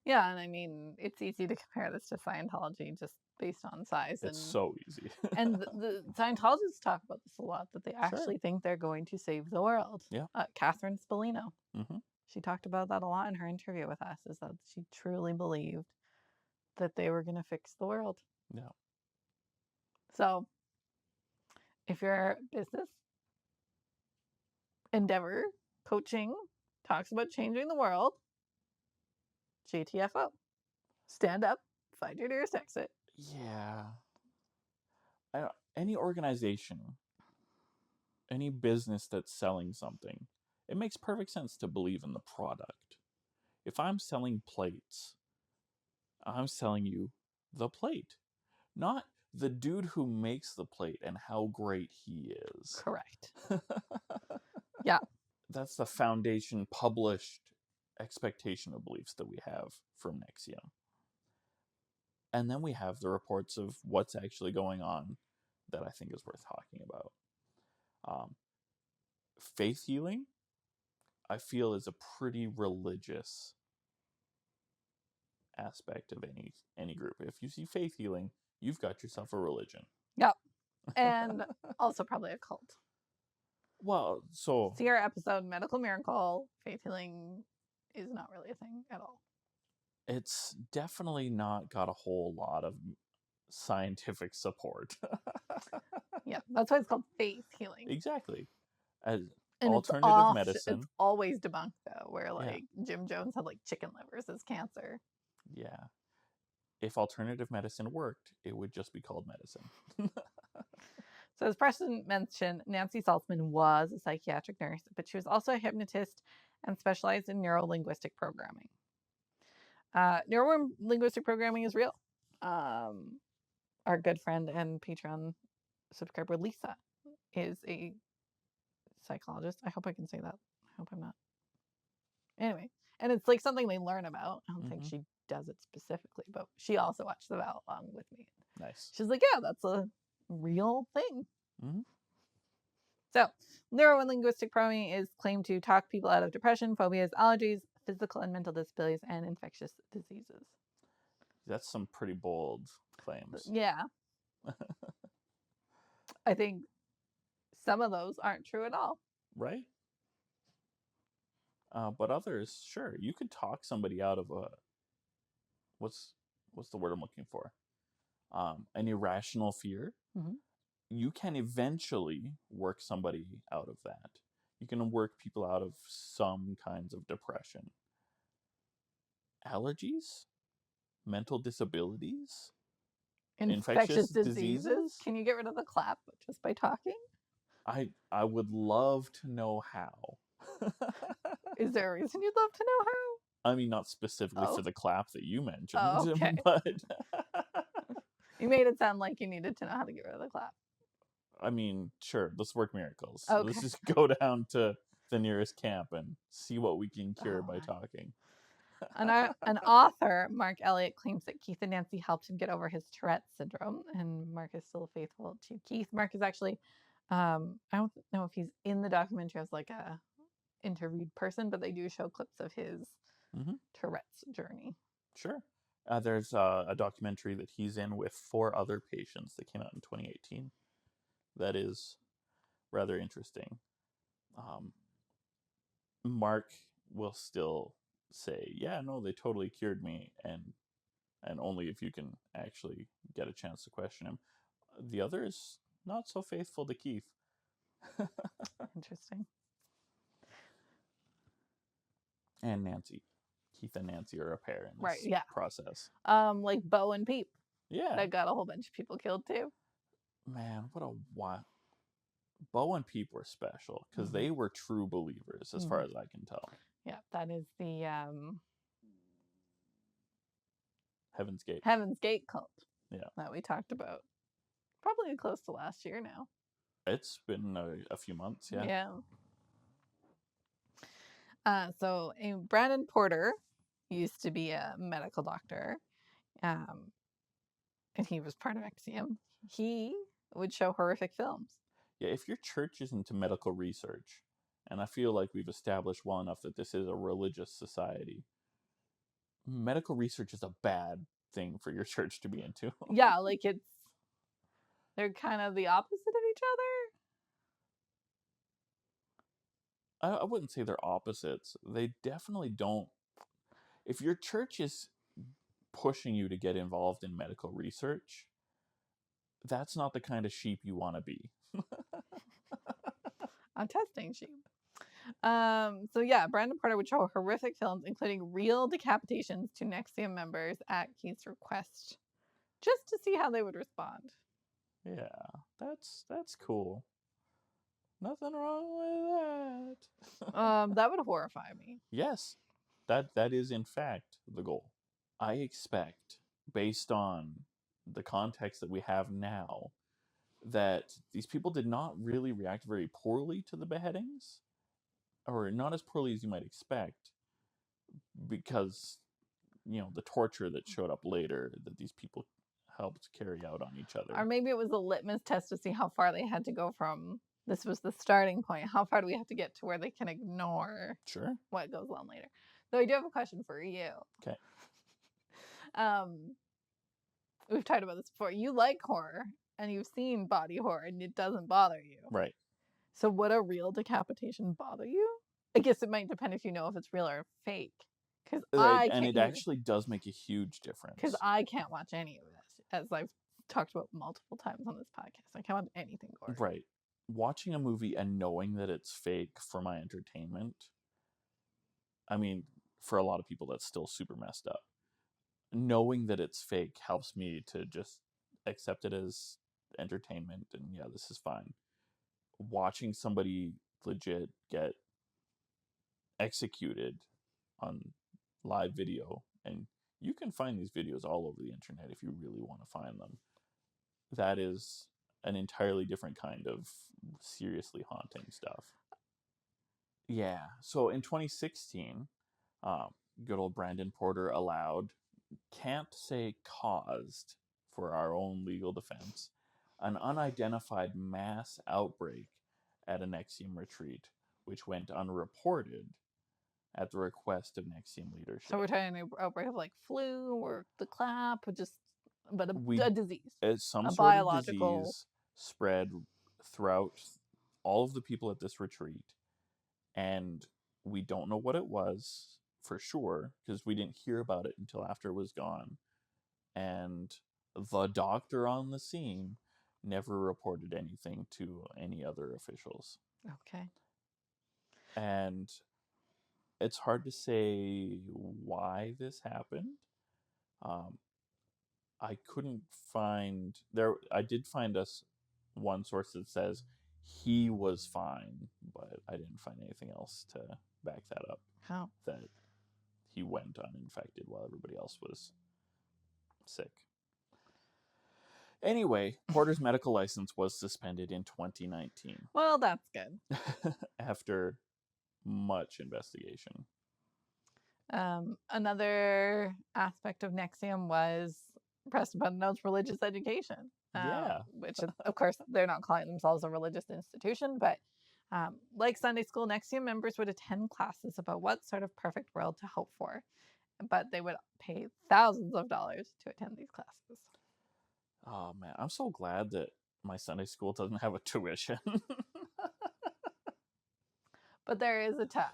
Yeah, and I mean, it's easy to compare this to Scientology just based on size. It's so easy. And the Scientologists talk about this a lot, that they actually think they're going to save the world. Yeah. Catherine Spallino, Mm-hmm. she talked about that a lot in her interview with us, is that she truly believed that they were going to fix the world. Yeah. So if your business endeavor, coaching, talks about changing the world, GTFO. Stand up, find your nearest exit. Yeah. Any organization, any business that's selling something, it makes perfect sense to believe in the product. If I'm selling plates, I'm selling you the plate, not the dude who makes the plate and how great he is. Correct. Yeah. That's the foundation published expectation of beliefs that we have from NXIVM. And then we have the reports of what's actually going on that I think is worth talking about. Faith healing, I feel, is a pretty religious aspect of any group. If you see faith healing, you've got yourself a religion. Yep. And also probably a cult. Well, so see our episode, Medical Miracle. Faith healing is not really a thing at all. It's definitely not got a whole lot of scientific support. Yeah, that's why it's called faith healing. Exactly. As and alternative medicine. It's always debunked though, where like Jim Jones had like chicken livers as cancer. Yeah. If alternative medicine worked, it would just be called medicine. So as Preston mentioned, Nancy Saltzman was a psychiatric nurse, but she was also a hypnotist and specialized in neuro-linguistic programming. Neuro-linguistic programming is real. Our good friend and Patreon subscriber Lisa is a psychologist. I hope I can say that. I hope I'm not. Anyway, and it's like something they learn about. I don't think she does it specifically, but she also watched the vow along with me. Nice. She's like, yeah, that's a real thing. Mm-hmm. So, neuro-linguistic programming is claimed to talk people out of depression, phobias, allergies, physical and mental disabilities, and infectious diseases. That's some pretty bold claims. Yeah. I think some of those aren't true at all. Right? But others, sure, you could talk somebody out of a what's the word I'm looking for? An irrational fear. Mm-hmm. You can eventually work somebody out of that. You can work people out of some kinds of depression. Allergies, mental disabilities, infectious diseases. Can you get rid of the clap just by talking? I would love to know how. Is there a reason you'd love to know how? I mean, not specifically Oh. for the clap that you mentioned, Oh, okay. but You made it sound like you needed to know how to get rid of the clap. I mean, sure, let's work miracles. Okay. Let's just go down to the nearest camp and see what we can cure by my. talking. An author, Mark Elliott, claims that Keith and Nancy helped him get over his Tourette's syndrome, and Mark is still faithful to Keith. Mark is actually, I don't know if he's in the documentary as like a interviewed person, but they do show clips of his Mhm. Tourette's journey. Sure. There's a documentary that he's in with 4 other patients that came out in 2018. That is rather interesting. Mark will still say, "Yeah, no, they totally cured me," and only if you can actually get a chance to question him. The others not so faithful to Keith. Interesting. And Nancy. Keith and Nancy are a pair in this Right, yeah. process. Like Bo and Peep. Yeah. That got a whole bunch of people killed too. Man, what a wild. Bo and Peep were special because they were true believers, as far as I can tell. Yeah, that is the Heaven's Gate. Heaven's Gate cult. Yeah. That we talked about. Probably close to last year now. It's been a few months, yeah. So Brandon Porter used to be a medical doctor, and he was part of NXIVM. He would show horrific films. Yeah, if your church is into medical research, and I feel like we've established well enough that this is a religious society, medical research is a bad thing for your church to be into. Yeah, like they're kind of the opposite of each other. I wouldn't say they're opposites. They definitely don't. If your church is pushing you to get involved in medical research, that's not the kind of sheep you want to be. I'm testing sheep. So yeah, Brandon Porter would show horrific films, including real decapitations to NXIVM members at Keith's request, just to see how they would respond. Yeah, that's cool. Nothing wrong with that. That would horrify me. Yes, that is in fact the goal. I expect, based on the context that we have now, that these people did not really react very poorly to the beheadings, or not as poorly as you might expect, because the torture that showed up later that these people helped carry out on each other. Or maybe it was a litmus test to see how far they had to go from this was the starting point. How far do we have to get to where they can ignore what goes on later? So I do have a question for you. Okay. We've talked about this before. You like horror, and you've seen body horror, and it doesn't bother you. Right. So would a real decapitation bother you? I guess it might depend if you know if it's real or fake. And it actually does make a huge difference. Because I can't watch any of this, as I've talked about multiple times on this podcast. I can't watch anything gory. Right. Watching a movie and knowing that it's fake for my entertainment, I mean, for a lot of people, that's still super messed up. Knowing that it's fake helps me to just accept it as entertainment, and yeah, this is fine. Watching somebody legit get executed on live video, and you can find these videos all over the internet if you really want to find them, that is an entirely different kind of seriously haunting stuff. Yeah, so in 2016, good old Brandon Porter allowed, can't say caused for our own legal defense, an unidentified mass outbreak at an NXIVM retreat, which went unreported at the request of NXIVM leadership. So we're talking an outbreak of like flu or the clap, or just a disease. Some sort biological of disease spread throughout all of the people at this retreat, and we don't know what it was for sure because we didn't hear about it until after it was gone, and the doctor on the scene never reported anything to any other officials. Okay. And it's hard to say why this happened. I couldn't find there. I did find one source that says he was fine, but I didn't find anything else to back that up. How? That he went uninfected while everybody else was sick. Anyway, Porter's medical license was suspended in 2019 Well, that's good. after much investigation. Another aspect of NXIVM was pressed upon notes religious education. Yeah. Which, of course, they're not calling themselves a religious institution, but like Sunday school, NXIVM members would attend classes about what sort of perfect world to hope for, but they would pay thousands of dollars to attend these classes. Oh man, I'm so glad that my Sunday school doesn't have a tuition. But there is a tithe.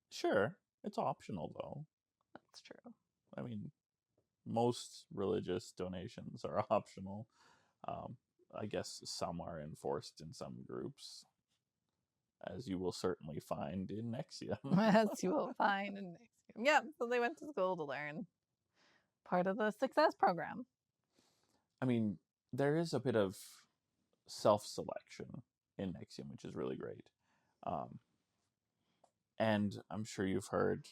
Sure, it's optional though. That's true. I mean, most religious donations are optional. I guess some are enforced in some groups, as you will certainly find in NXIVM. As you will find in NXIVM. Yeah, so they went to school to learn part of the success program. I mean, there is a bit of self-selection in NXIVM, which is really great. And I'm sure you've heard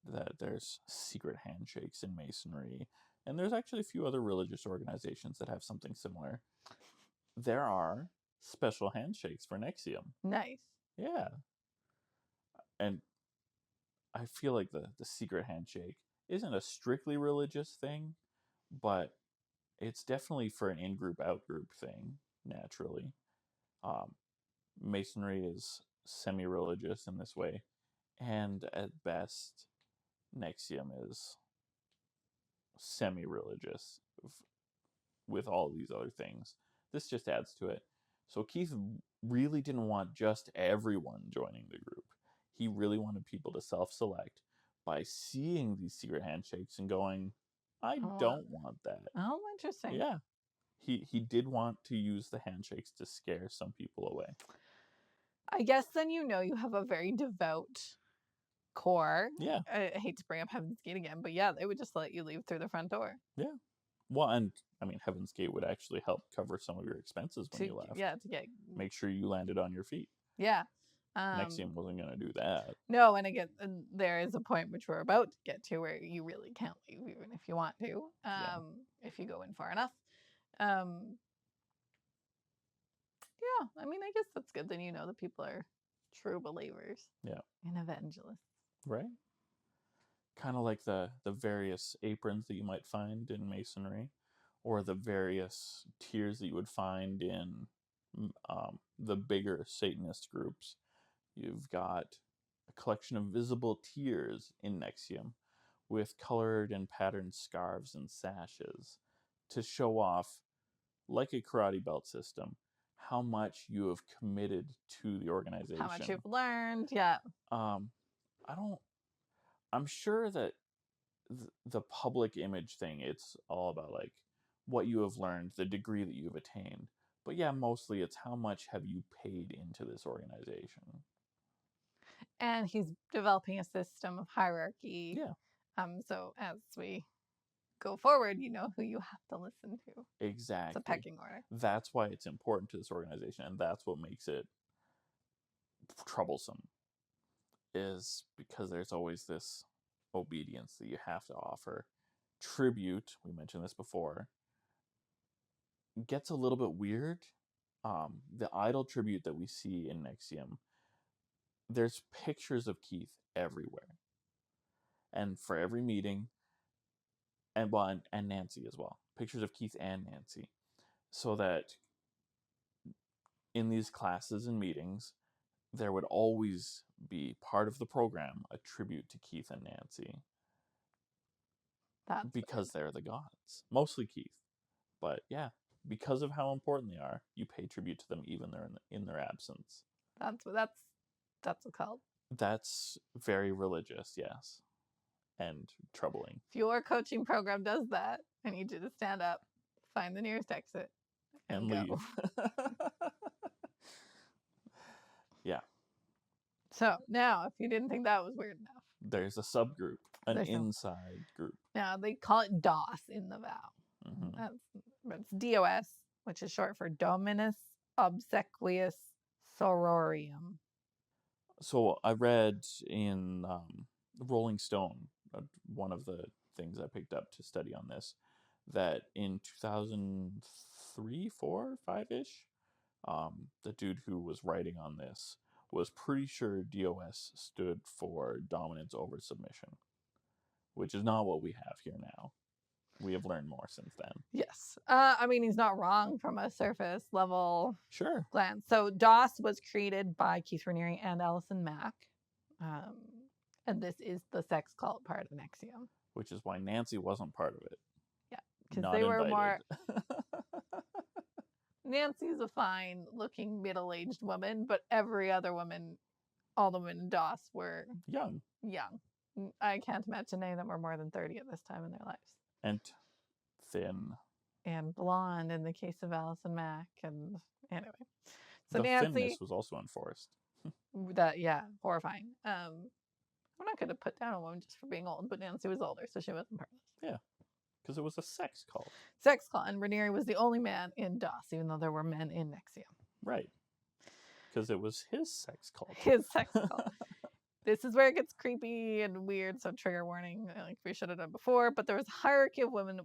that there's secret handshakes in Masonry, and there's actually a few other religious organizations that have something similar. There are special handshakes for NXIVM. Nice. Yeah. And I feel like the secret handshake isn't a strictly religious thing, but it's definitely for an in-group, out-group thing, naturally. Masonry is semi-religious in this way, and at best, NXIVM is semi-religious with all these other things. This just adds to it. So Keith really didn't want just everyone joining the group. He really wanted people to self-select by seeing these secret handshakes and going, I don't want that. Oh, interesting. Yeah. He did want to use the handshakes to scare some people away. I guess then you have a very devout core. Yeah. I hate to bring up Heaven's Gate again, but yeah, they would just let you leave through the front door. Yeah. Well, and I mean, Heaven's Gate would actually help cover some of your expenses when you left. Yeah, to get... Make sure you landed on your feet. Yeah. NXIVM wasn't going to do that. No, and again, there is a point which we're about to get to where you really can't leave, even if you want to, if you go in far enough. Yeah, I mean, I guess that's good. Then that people are true believers. Yeah. And evangelists. Right? Kind of like the various aprons that you might find in Masonry, or the various tiers that you would find in the bigger Satanist groups. You've got a collection of visible tiers in NXIVM with colored and patterned scarves and sashes to show off, like a karate belt system, how much you have committed to the organization. How much you've learned, yeah. I'm sure that the public image thing, it's all about like what you have learned, the degree that you've attained. But yeah, mostly it's how much have you paid into this organization. And he's developing a system of hierarchy. Yeah. So as we go forward, you know who you have to listen to. Exactly. It's a pecking order. That's why it's important to this organization, and that's what makes it troublesome, is because there's always this obedience that you have to offer. Tribute, we mentioned this before, gets a little bit weird. The idol tribute that we see in NXIVM, there's pictures of Keith everywhere. And for every meeting, and Nancy as well. Pictures of Keith and Nancy. So that in these classes and meetings, there would always be part of the program a tribute to Keith and Nancy. Because they're the gods. Mostly Keith. But yeah, because of how important they are, you pay tribute to them even in their absence. That's a cult. That's very religious, yes. And troubling. If your coaching program does that, I need you to stand up, find the nearest exit, and go. Leave. Yeah. So now, if you didn't think that was weird enough, there's a subgroup, inside group. Now they call it DOS in the vow. Mm-hmm. It's DOS, which is short for Dominus Obsequious Sororium. So I read in Rolling Stone, one of the things I picked up to study on this, that in 2003, 4, 5-ish, the dude who was writing on this was pretty sure DOS stood for dominance over submission, which is not what we have here now. We have learned more since then. Yes. I mean, he's not wrong from a surface level Sure. glance. So DOS was created by Keith Raniere and Alison Mack. And this is the sex cult part of NXIVM. Which is why Nancy wasn't part of it. Yeah, because Not they were invited. more... Nancy's a fine-looking middle-aged woman, but every other woman, all the women in DOS were young. I can't imagine any of them were more than 30 at this time in their lives. And thin. And blonde in the case of Alison Mack. And anyway. So the Nancy... thinness was also enforced. Horrifying. I'm not going to put down a woman just for being old, but Nancy was older, so she wasn't part of this. Yeah, because it was a sex cult. Sex cult, and Raniere was the only man in DOS, even though there were men in NXIVM. Right. Because it was his sex cult. His sex cult. This is where it gets creepy and weird, so trigger warning, like we should have done before. But there was a hierarchy of women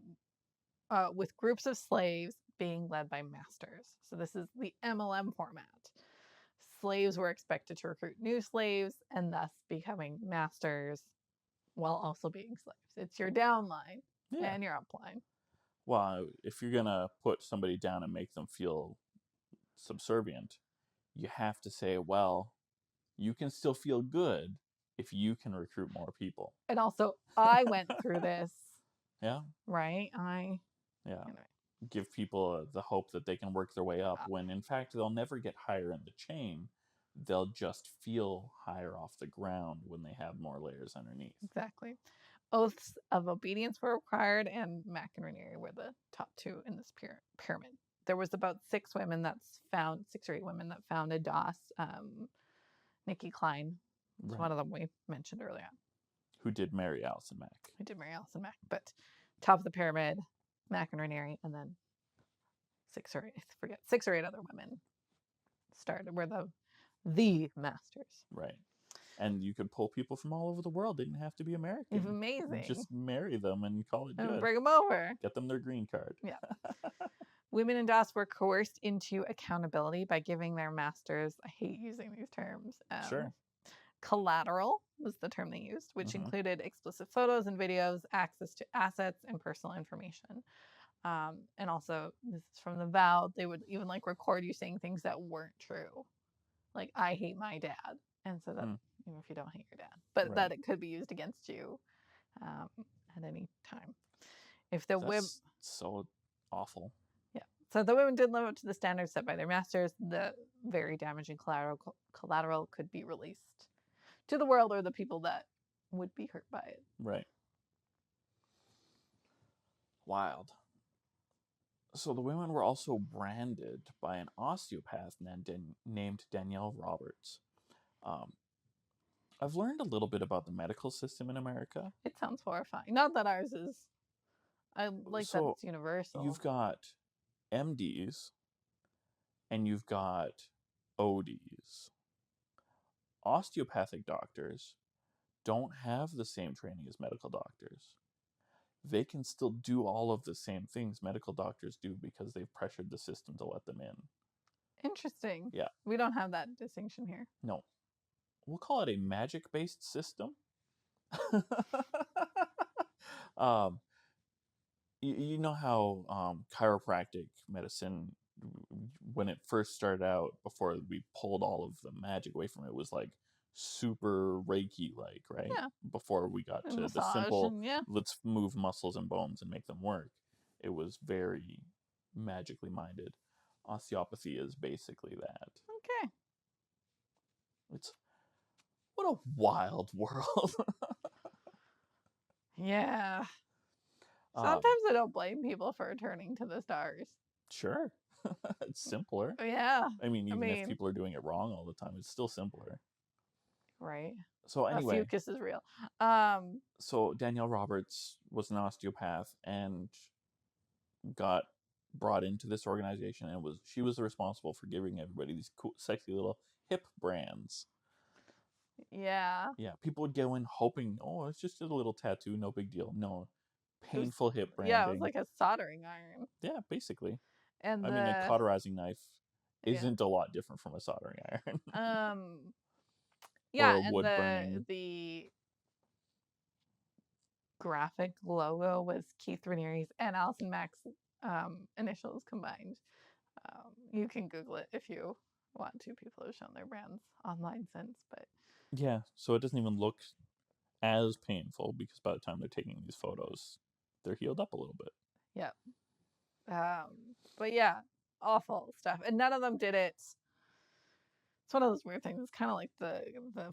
with groups of slaves being led by masters. So this is the MLM format. Slaves were expected to recruit new slaves and thus becoming masters while also being slaves. It's your downline and your upline. Well, if you're going to put somebody down and make them feel subservient, you have to say, well, you can still feel good if you can recruit more people. And also, I went through this. Yeah. Right? Yeah. Anyway. Give people the hope that they can work their way up when in fact they'll never get higher in the chain. They'll just feel higher off the ground when they have more layers underneath. Exactly. Oaths of obedience were required, and Mack and Raniere were the top two in this pyramid. There was about 6 or 8 women that founded DOS. Nikki Klein was one of them we mentioned earlier on. Who did marry Alison Mack. But top of the pyramid, Mack and Raniere, and then 6 or 8 other women were the masters. Right. And you could pull people from all over the world. They didn't have to be American. It's amazing. Just marry them and call it good. And bring them over. Get them their green card. Yeah. Women in DOS were coerced into accountability by giving their masters, I hate using these terms. Sure. Collateral was the term they used, which included explicit photos and videos, access to assets, and personal information. And also, this is from the vow, they would even record you saying things that weren't true. Like, I hate my dad. And so that, if you don't hate your dad, but that it could be used against you at any time. If the women... so awful. Yeah. So the women did live up to the standards set by their masters. The very damaging collateral could be released to the world or the people that would be hurt by it. Right. Wild. So the women were also branded by an osteopath named Danielle Roberts. I've learned a little bit about the medical system in America. It sounds horrifying. Not that ours is. I like that it's universal. You've got MDs and you've got ODs. Osteopathic doctors don't have the same training as medical doctors. They can still do all of the same things medical doctors do because they've pressured the system to let them in. Interesting. Yeah. We don't have that distinction here. No. We'll call it a magic-based system. You know how chiropractic medicine, when it first started out, before we pulled all of the magic away from it, was super Reiki-like, right? Yeah. Before we got to massage the simple, and, let's move muscles and bones and make them work. It was very magically minded. Osteopathy is basically that. Okay. What a wild world. Yeah. Sometimes I don't blame people for turning to the stars. Sure. It's simpler. Yeah. I mean, if people are doing it wrong all the time, it's still simpler. Right. So anyway. Fucus is real. So Danielle Roberts was an osteopath and got brought into this organization, and she was responsible for giving everybody these cool, sexy little hip brands. Yeah. Yeah, people would go in hoping, oh, it's just a little tattoo, no big deal. No, It was, painful hip yeah, it was branding. like a soldering iron. Yeah, basically. And I mean, a cauterizing knife yeah. isn't a lot different from a soldering iron. Yeah, or a and wood burning. the graphic logo was Keith Raniere's and Allison Mack's initials combined. You can Google it if you want to. People have shown their brands online since, but Yeah, so it doesn't even look as painful because by the time they're taking these photos, they're healed up a little bit. yeah. But yeah, awful stuff, and none of them did it. It's one of those weird things. It's kind of like the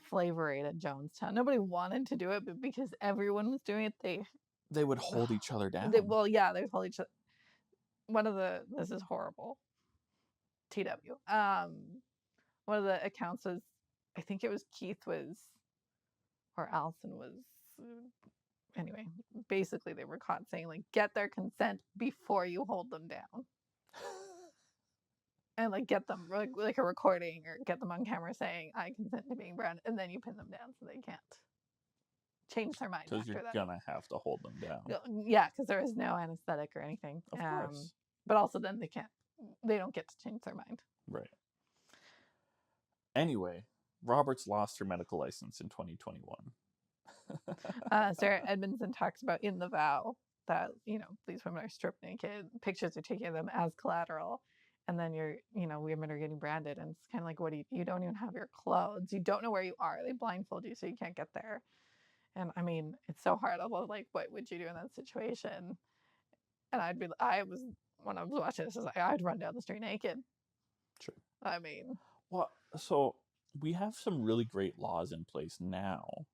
Flavor Aid at Jonestown. Nobody wanted to do it, but because everyone was doing it, they would hold each other down. They hold each other. This is horrible. TW. One of the accounts was, I think it was Keith was, or Allison was. Anyway, basically they were caught saying like, get their consent before you hold them down. And like get them like a recording or get them on camera saying I consent to being branded, and then you pin them down so they can't change their mind. Because you're gonna have to hold them down. Yeah, because there is no anesthetic or anything. Of course. But also then they don't get to change their mind. Right. Anyway, Roberts lost her medical license in 2021. Sarah Edmondson talks about in The Vow that, these women are stripped naked, pictures are taken of them as collateral, and then women are getting branded, and it's kind of like, what do you don't even have your clothes, you don't know where you are, they blindfold you so you can't get there. And I mean, it's so hard. I was like, what would you do in that situation? And when I was watching this, I'd run down the street naked. Sure. I mean, well, so we have some really great laws in place now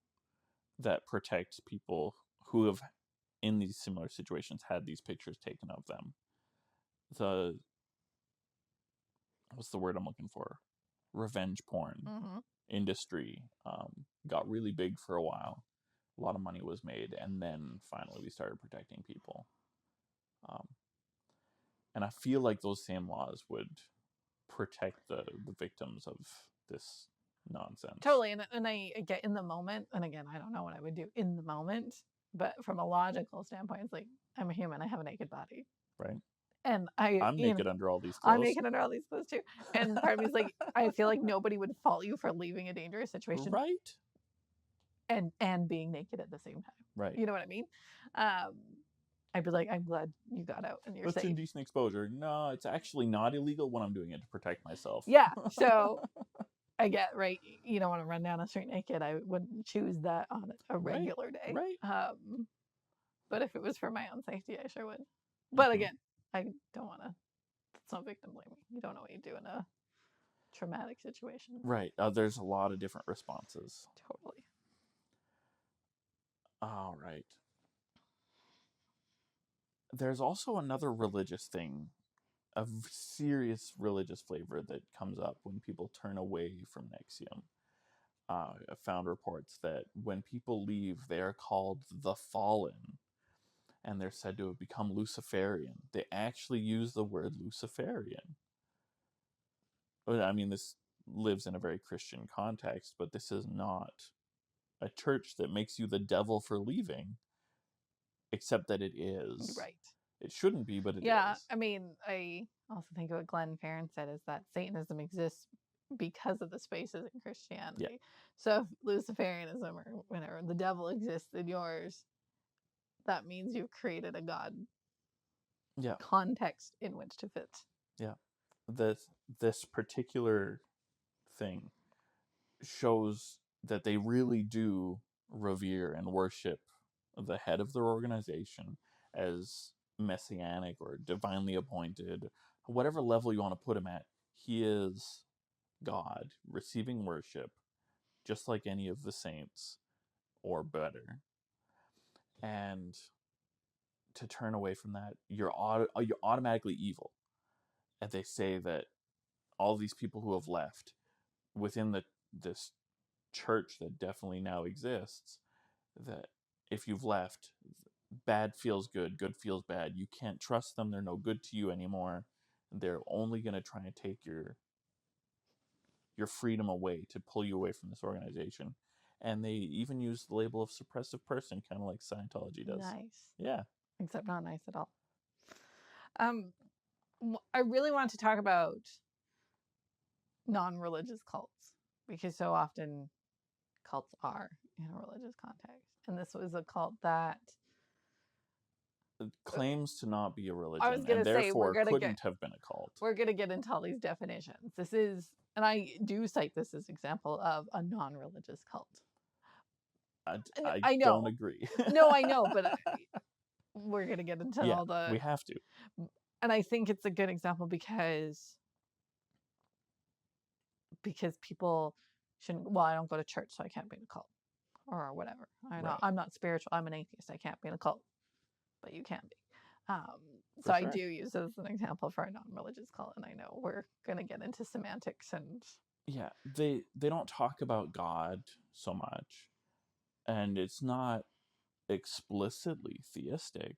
that protect people who have, in these similar situations, had these pictures taken of them. What's the word I'm looking for? Revenge porn industry got really big for a while. A lot of money was made, and then finally we started protecting people. And I feel like those same laws would protect the victims of this nonsense. Totally. And I get in the moment, and again, I don't know what I would do in the moment, but from a logical standpoint, it's like, I'm a human, I have a naked body. Right. And I'm naked under all these clothes. I'm naked under all these clothes too. And part of me is like, I feel like nobody would fault you for leaving a dangerous situation. Right. And being naked at the same time. Right. You know what I mean? I'd be like, I'm glad you got out and you're safe. It's indecent exposure. No, it's actually not illegal when I'm doing it to protect myself. Yeah. So I get, right, you don't want to run down a street naked. I wouldn't choose that on a regular day. Right. But if it was for my own safety, I sure would. But again, I don't want to. It's not victim blaming. You don't know what you do in a traumatic situation. Right. There's a lot of different responses. Totally. All right. There's also another religious thing, a serious religious flavor that comes up when people turn away from NXIVM. I found reports that when people leave, they are called the Fallen, and they're said to have become Luciferian. They actually use the word Luciferian. I mean, this lives in a very Christian context, but this is not a church that makes you the devil for leaving, except that it is. Right. It shouldn't be, but it is. Yeah, I mean, I also think what Glenn Farron said is that Satanism exists because of the spaces in Christianity. Yeah. So if Luciferianism or whatever, the devil exists in yours, that means you've created a God context in which to fit. Yeah. This particular thing shows that they really do revere and worship the head of their organization as messianic or divinely appointed, whatever level you want to put him at. He is God, receiving worship, just like any of the saints, or better. And to turn away from that, you're automatically evil. And they say that all these people who have left within this church that definitely now exists, that if you've left, bad feels good, good feels bad. You can't trust them. They're no good to you anymore. They're only going to try and take your your freedom away, to pull you away from this organization. And they even use the label of suppressive person, kind of like Scientology does. Nice. Yeah. Except not nice at all. I really want to talk about non-religious cults, because so often cults are in a religious context. And this was a cult that It claims to not be a religion, I was going and to say, therefore couldn't have been a cult. we're going to get into all these definitions. This is, and I do cite this as an example of a non-religious cult. I know. don't agree. No, I know, but we're going to get into Yeah, all the... we have to. And I think it's a good example because people shouldn't... Well, I don't go to church, so I can't be in a cult. Or whatever. I'm not spiritual. I'm an atheist. I can't be in a cult. But you can be. So I do use it as an example for a non-religious cult, and I know we're going to get into semantics and... Yeah, they don't talk about God so much, and it's not explicitly theistic,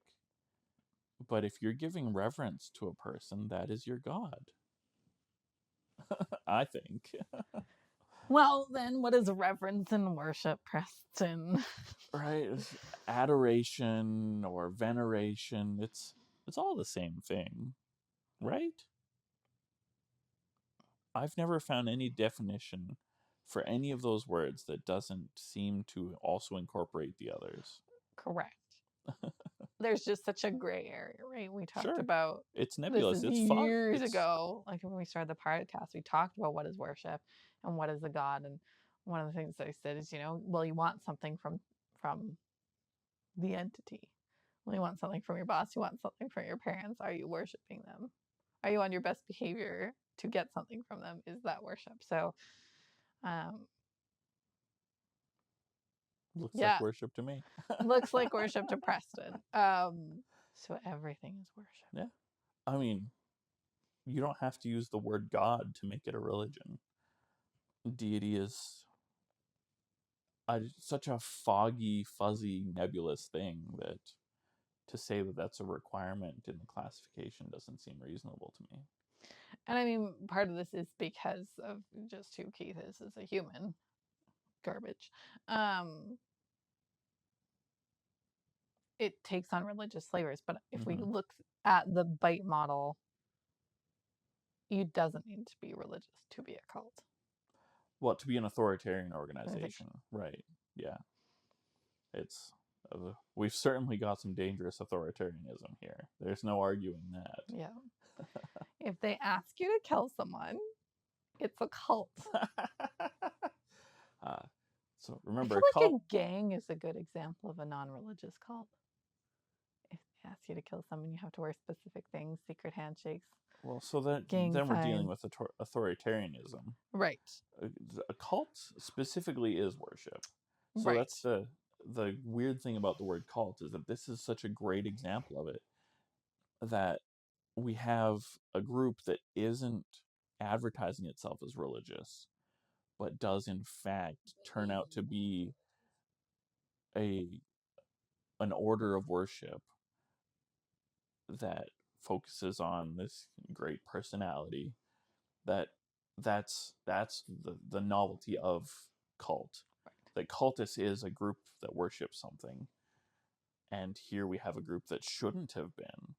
but if you're giving reverence to a person, that is your God. I think. Well, then what is reverence and worship, Preston? Right? Adoration or veneration, it's all the same thing, right? I've never found any definition for any of those words that doesn't seem to also incorporate the others. Correct. There's just such a gray area, right? We talked Sure. about... It's nebulous. This is it's fun. years ago, like when we started the podcast, we talked about what is worship and what is the God. And one of the things that I said is, well, you want something from the entity. Well, you want something from your boss. You want something from your parents. Are you worshiping them? Are you on your best behavior to get something from them? Is that worship? So, looks like worship to me. Looks like worship to Preston. So everything is worship. Yeah. I mean, you don't have to use the word God to make it a religion. Deity is such a foggy, fuzzy, nebulous thing that to say that that's a requirement in the classification doesn't seem reasonable to me. And I mean, part of this is because of just who Keith is as a human. Garbage. It takes on religious flavors, but if we look at the BITE model, it doesn't need to be religious to be a cult. Well, to be an authoritarian organization, right? Yeah, it's we've certainly got some dangerous authoritarianism here. There's no arguing that. Yeah. If they ask you to kill someone, it's a cult. So remember, I feel like a gang is a good example of a non-religious cult. If they ask you to kill someone, you have to wear specific things, secret handshakes. Well, so then we're dealing with authoritarianism. Right. A cult specifically is worship. So right. That's the weird thing about the word cult, is that this is such a great example of it, that we have a group that isn't advertising itself as religious, but does in fact turn out to be an order of worship that focuses on this great personality. That's the novelty of cult. Right. That cultus is a group that worships something, and here we have a group that shouldn't have been,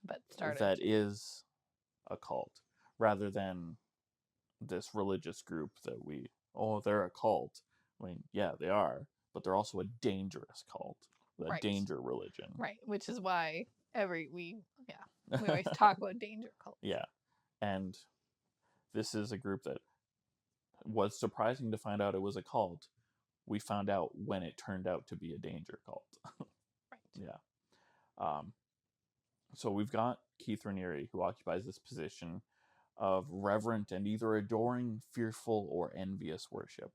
but started. That is a cult, rather than this religious group that they're a cult. I mean, yeah, they are, but they're also a dangerous cult, a danger religion. Right, which is why we always talk about danger cults. Yeah, and this is a group that was surprising to find out it was a cult. We found out when it turned out to be a danger cult. Right. Yeah. So we've got Keith Raniere, who occupies this position of reverent and either adoring, fearful, or envious worship.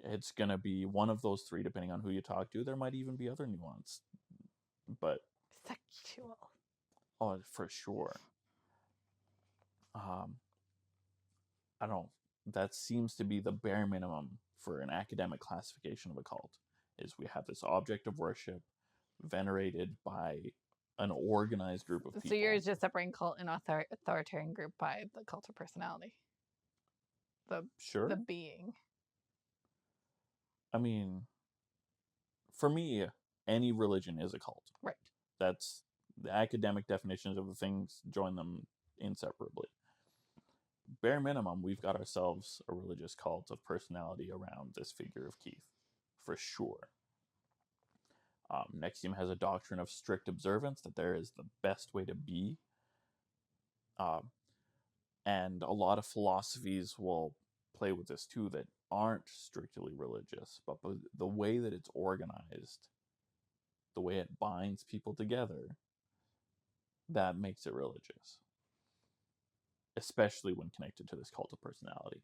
It's going to be one of those three, depending on who you talk to. There might even be other nuance, but sexual. Oh, for sure. I don't. That seems to be the bare minimum for an academic classification of a cult. Is we have this object of worship venerated by an organized group of people. So you're just separating cult and authoritarian group by the cult of personality. Sure. the being. I mean, for me, any religion is a cult. Right. That's the academic definitions of the things, join them inseparably. Bare minimum, we've got ourselves a religious cult of personality around this figure of Keith, for sure. NXIVM has a doctrine of strict observance, that there is the best way to be. And a lot of philosophies will play with this too that aren't strictly religious, but the way that it's organized, the way it binds people together, that makes it religious, especially when connected to this cult of personality.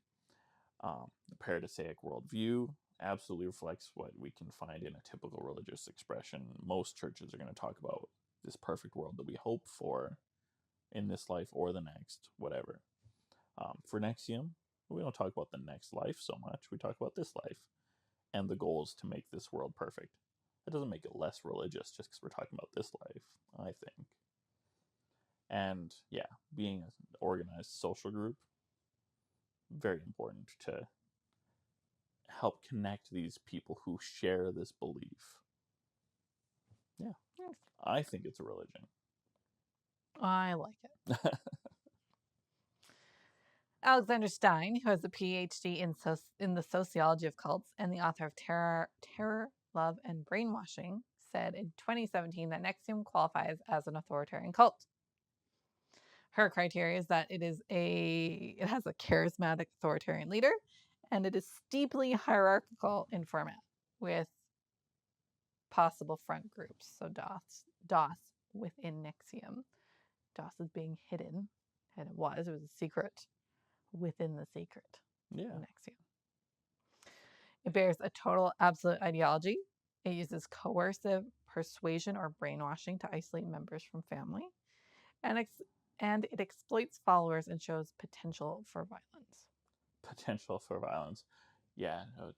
The paradisiac worldview absolutely reflects what we can find in a typical religious expression. Most churches are going to talk about this perfect world that we hope for in this life or the next, whatever. For NXIVM, we don't talk about the next life so much. We talk about this life. And the goal is to make this world perfect. That doesn't make it less religious just because we're talking about this life, I think. And yeah, being an organized social group, very important to help connect these people who share this belief. Yeah. I think it's a religion. I like it. Alexander Stein, who has a PhD in the sociology of cults and the author of Terror, Love, and Brainwashing, said in 2017 that NXIVM qualifies as an authoritarian cult. Her criteria is that it has a charismatic authoritarian leader, and it is steeply hierarchical in format, with possible front groups. So DOS within NXIVM. DOS is being hidden, and it was a secret within the secret. Yeah. NXIVM. It bears a total absolute ideology. It uses coercive persuasion or brainwashing to isolate members from family, and it exploits followers and shows potential for violence. Potential for violence. Yeah, no,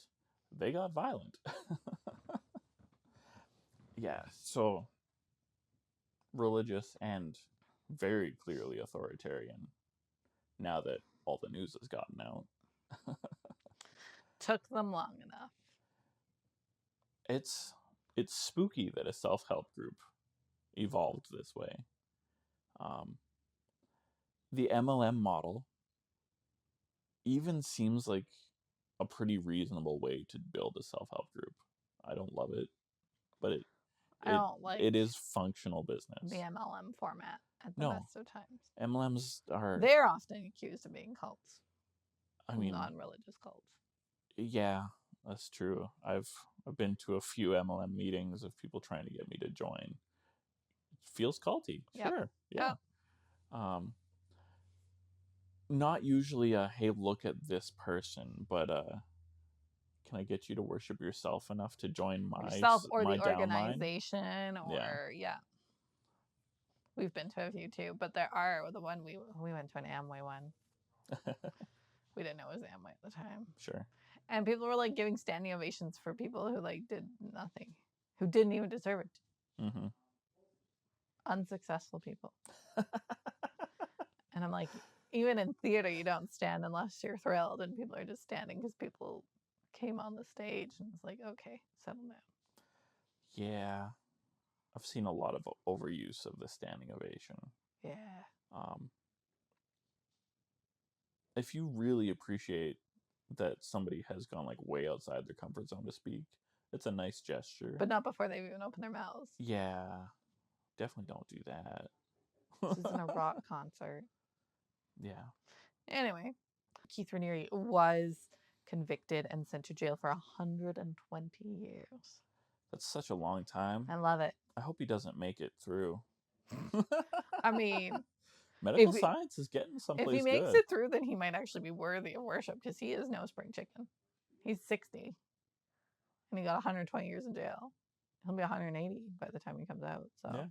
they got violent. Yeah, so religious and very clearly authoritarian now that all the news has gotten out. Took them long enough. It's spooky that a self-help group evolved this way. The MLM model even seems like a pretty reasonable way to build a self-help group. I don't love it, but I don't like it is functional business. the MLM format at the best of times. MLMs are... They're often accused of being cults. I mean, non-religious cults. Yeah, that's true. I've been to a few MLM meetings of people trying to get me to join. It feels culty. Yep. Sure. Yeah. Not usually a, hey, look at this person, but can I get you to worship yourself enough to join yourself or my the organization or yeah. We've been to a few too, but there are the one we went to an Amway one. We didn't know it was Amway at the time. Sure. And people were like giving standing ovations for people who like did nothing, who didn't even deserve it. Mm-hmm. Unsuccessful people. And I'm like, even in theater, you don't stand unless you're thrilled, and people are just standing because people came on the stage, and it's like, okay, settle down. Yeah, I've seen a lot of overuse of the standing ovation. Yeah. If you really appreciate that somebody has gone like way outside their comfort zone to speak, it's a nice gesture. But not before they've even opened their mouths. Yeah, definitely don't do that. This isn't a rock concert. Yeah. Anyway, Keith Raniere was convicted and sent to jail for 120 years. That's such a long time. I love it. I hope he doesn't make it through. I mean, medical science is getting someplace good. If he makes it through, then he might actually be worthy of worship because he is no spring chicken. He's 60. And he got 120 years in jail. He'll be 180 by the time he comes out. So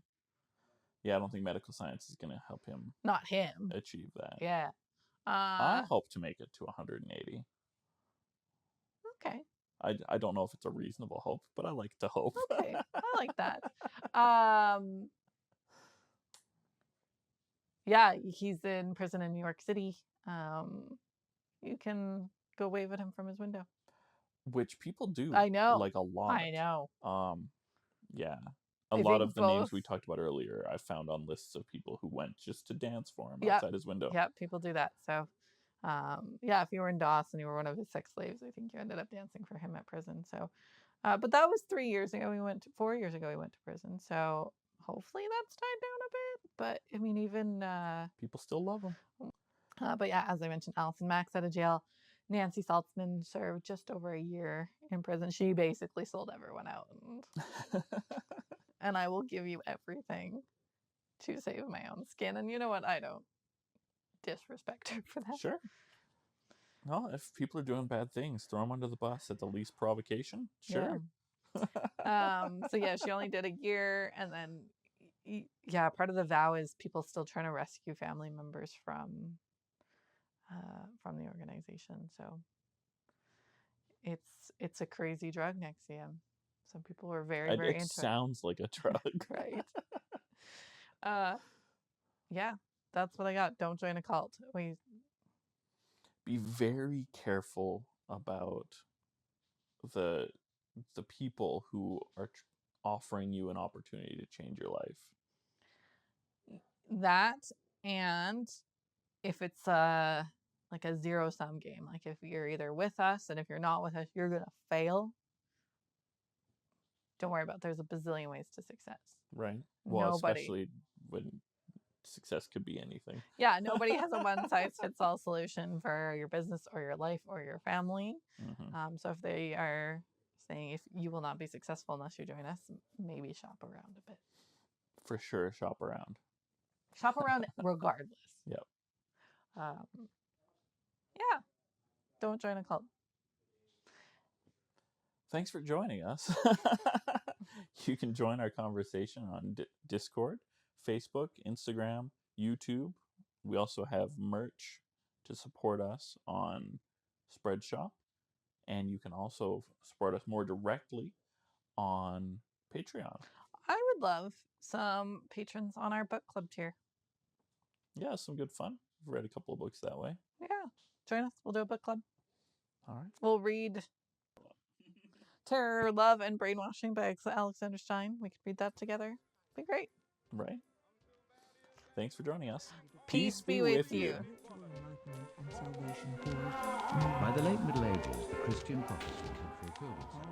yeah, I don't think medical science is going to help him. Not him. Achieve that. Yeah. I hope to make it to 180. Okay. I don't know if it's a reasonable hope, but I like to hope. Okay, I like that. Yeah, he's in prison in New York City. you can go wave at him from his window. Which people do. I know. Like a lot. I know. Yeah. I A lot think of the names both- we talked about earlier, I found on lists of people who went just to dance for him Yep. outside his window. Yep, people do that. So, yeah, if you were in Dawson, you were one of his sex slaves. I think you ended up dancing for him at prison. So, but that was 3 years ago. 4 years ago. He went to prison. So hopefully that's died down a bit. But I mean, even People still love him. but yeah, as I mentioned, Allison Max out of jail. Nancy Saltzman served just over a year in prison. She basically sold everyone out. And I will give you everything to save my own skin. And you know what? I don't disrespect her for that. Sure. Well, if people are doing bad things, throw them under the bus at the least provocation. Sure. So yeah, she only did a year, and then yeah, part of the vow is people still trying to rescue family members from the organization. So it's a crazy drug, NXIVM. Some people were very It into sounds like a drug. it. Right. Yeah, that's what I got. Don't join a cult. Be very careful about the people who are offering you an opportunity to change your life. That, and if it's like a zero-sum game, like if you're either with us and if you're not with us, you're gonna fail. Don't worry about it. There's a bazillion ways to success. Right. Well, Nobody. especially when success could be anything. Yeah, nobody has a one-size-fits-all solution for your business or your life or your family. Mm-hmm. So if they are saying if you will not be successful unless you join us, maybe shop around a bit. For sure, shop around. Shop around regardless. Yep. Yeah. Don't join a cult. Thanks for joining us. You can join our conversation on Discord, Facebook, Instagram, YouTube. We also have merch to support us on Spreadshop. And you can also support us more directly on Patreon. I would love some patrons on our book club tier. Yeah, some good fun. I've read a couple of books that way. Yeah. Join us. We'll do a book club. All right. We'll read Terror, Love, and Brainwashing by Alexander Stein. We could read that together. Be great. Right. Thanks for joining us. Peace be with you. By the late Middle Ages, the Christian prophecy had fulfilled itself.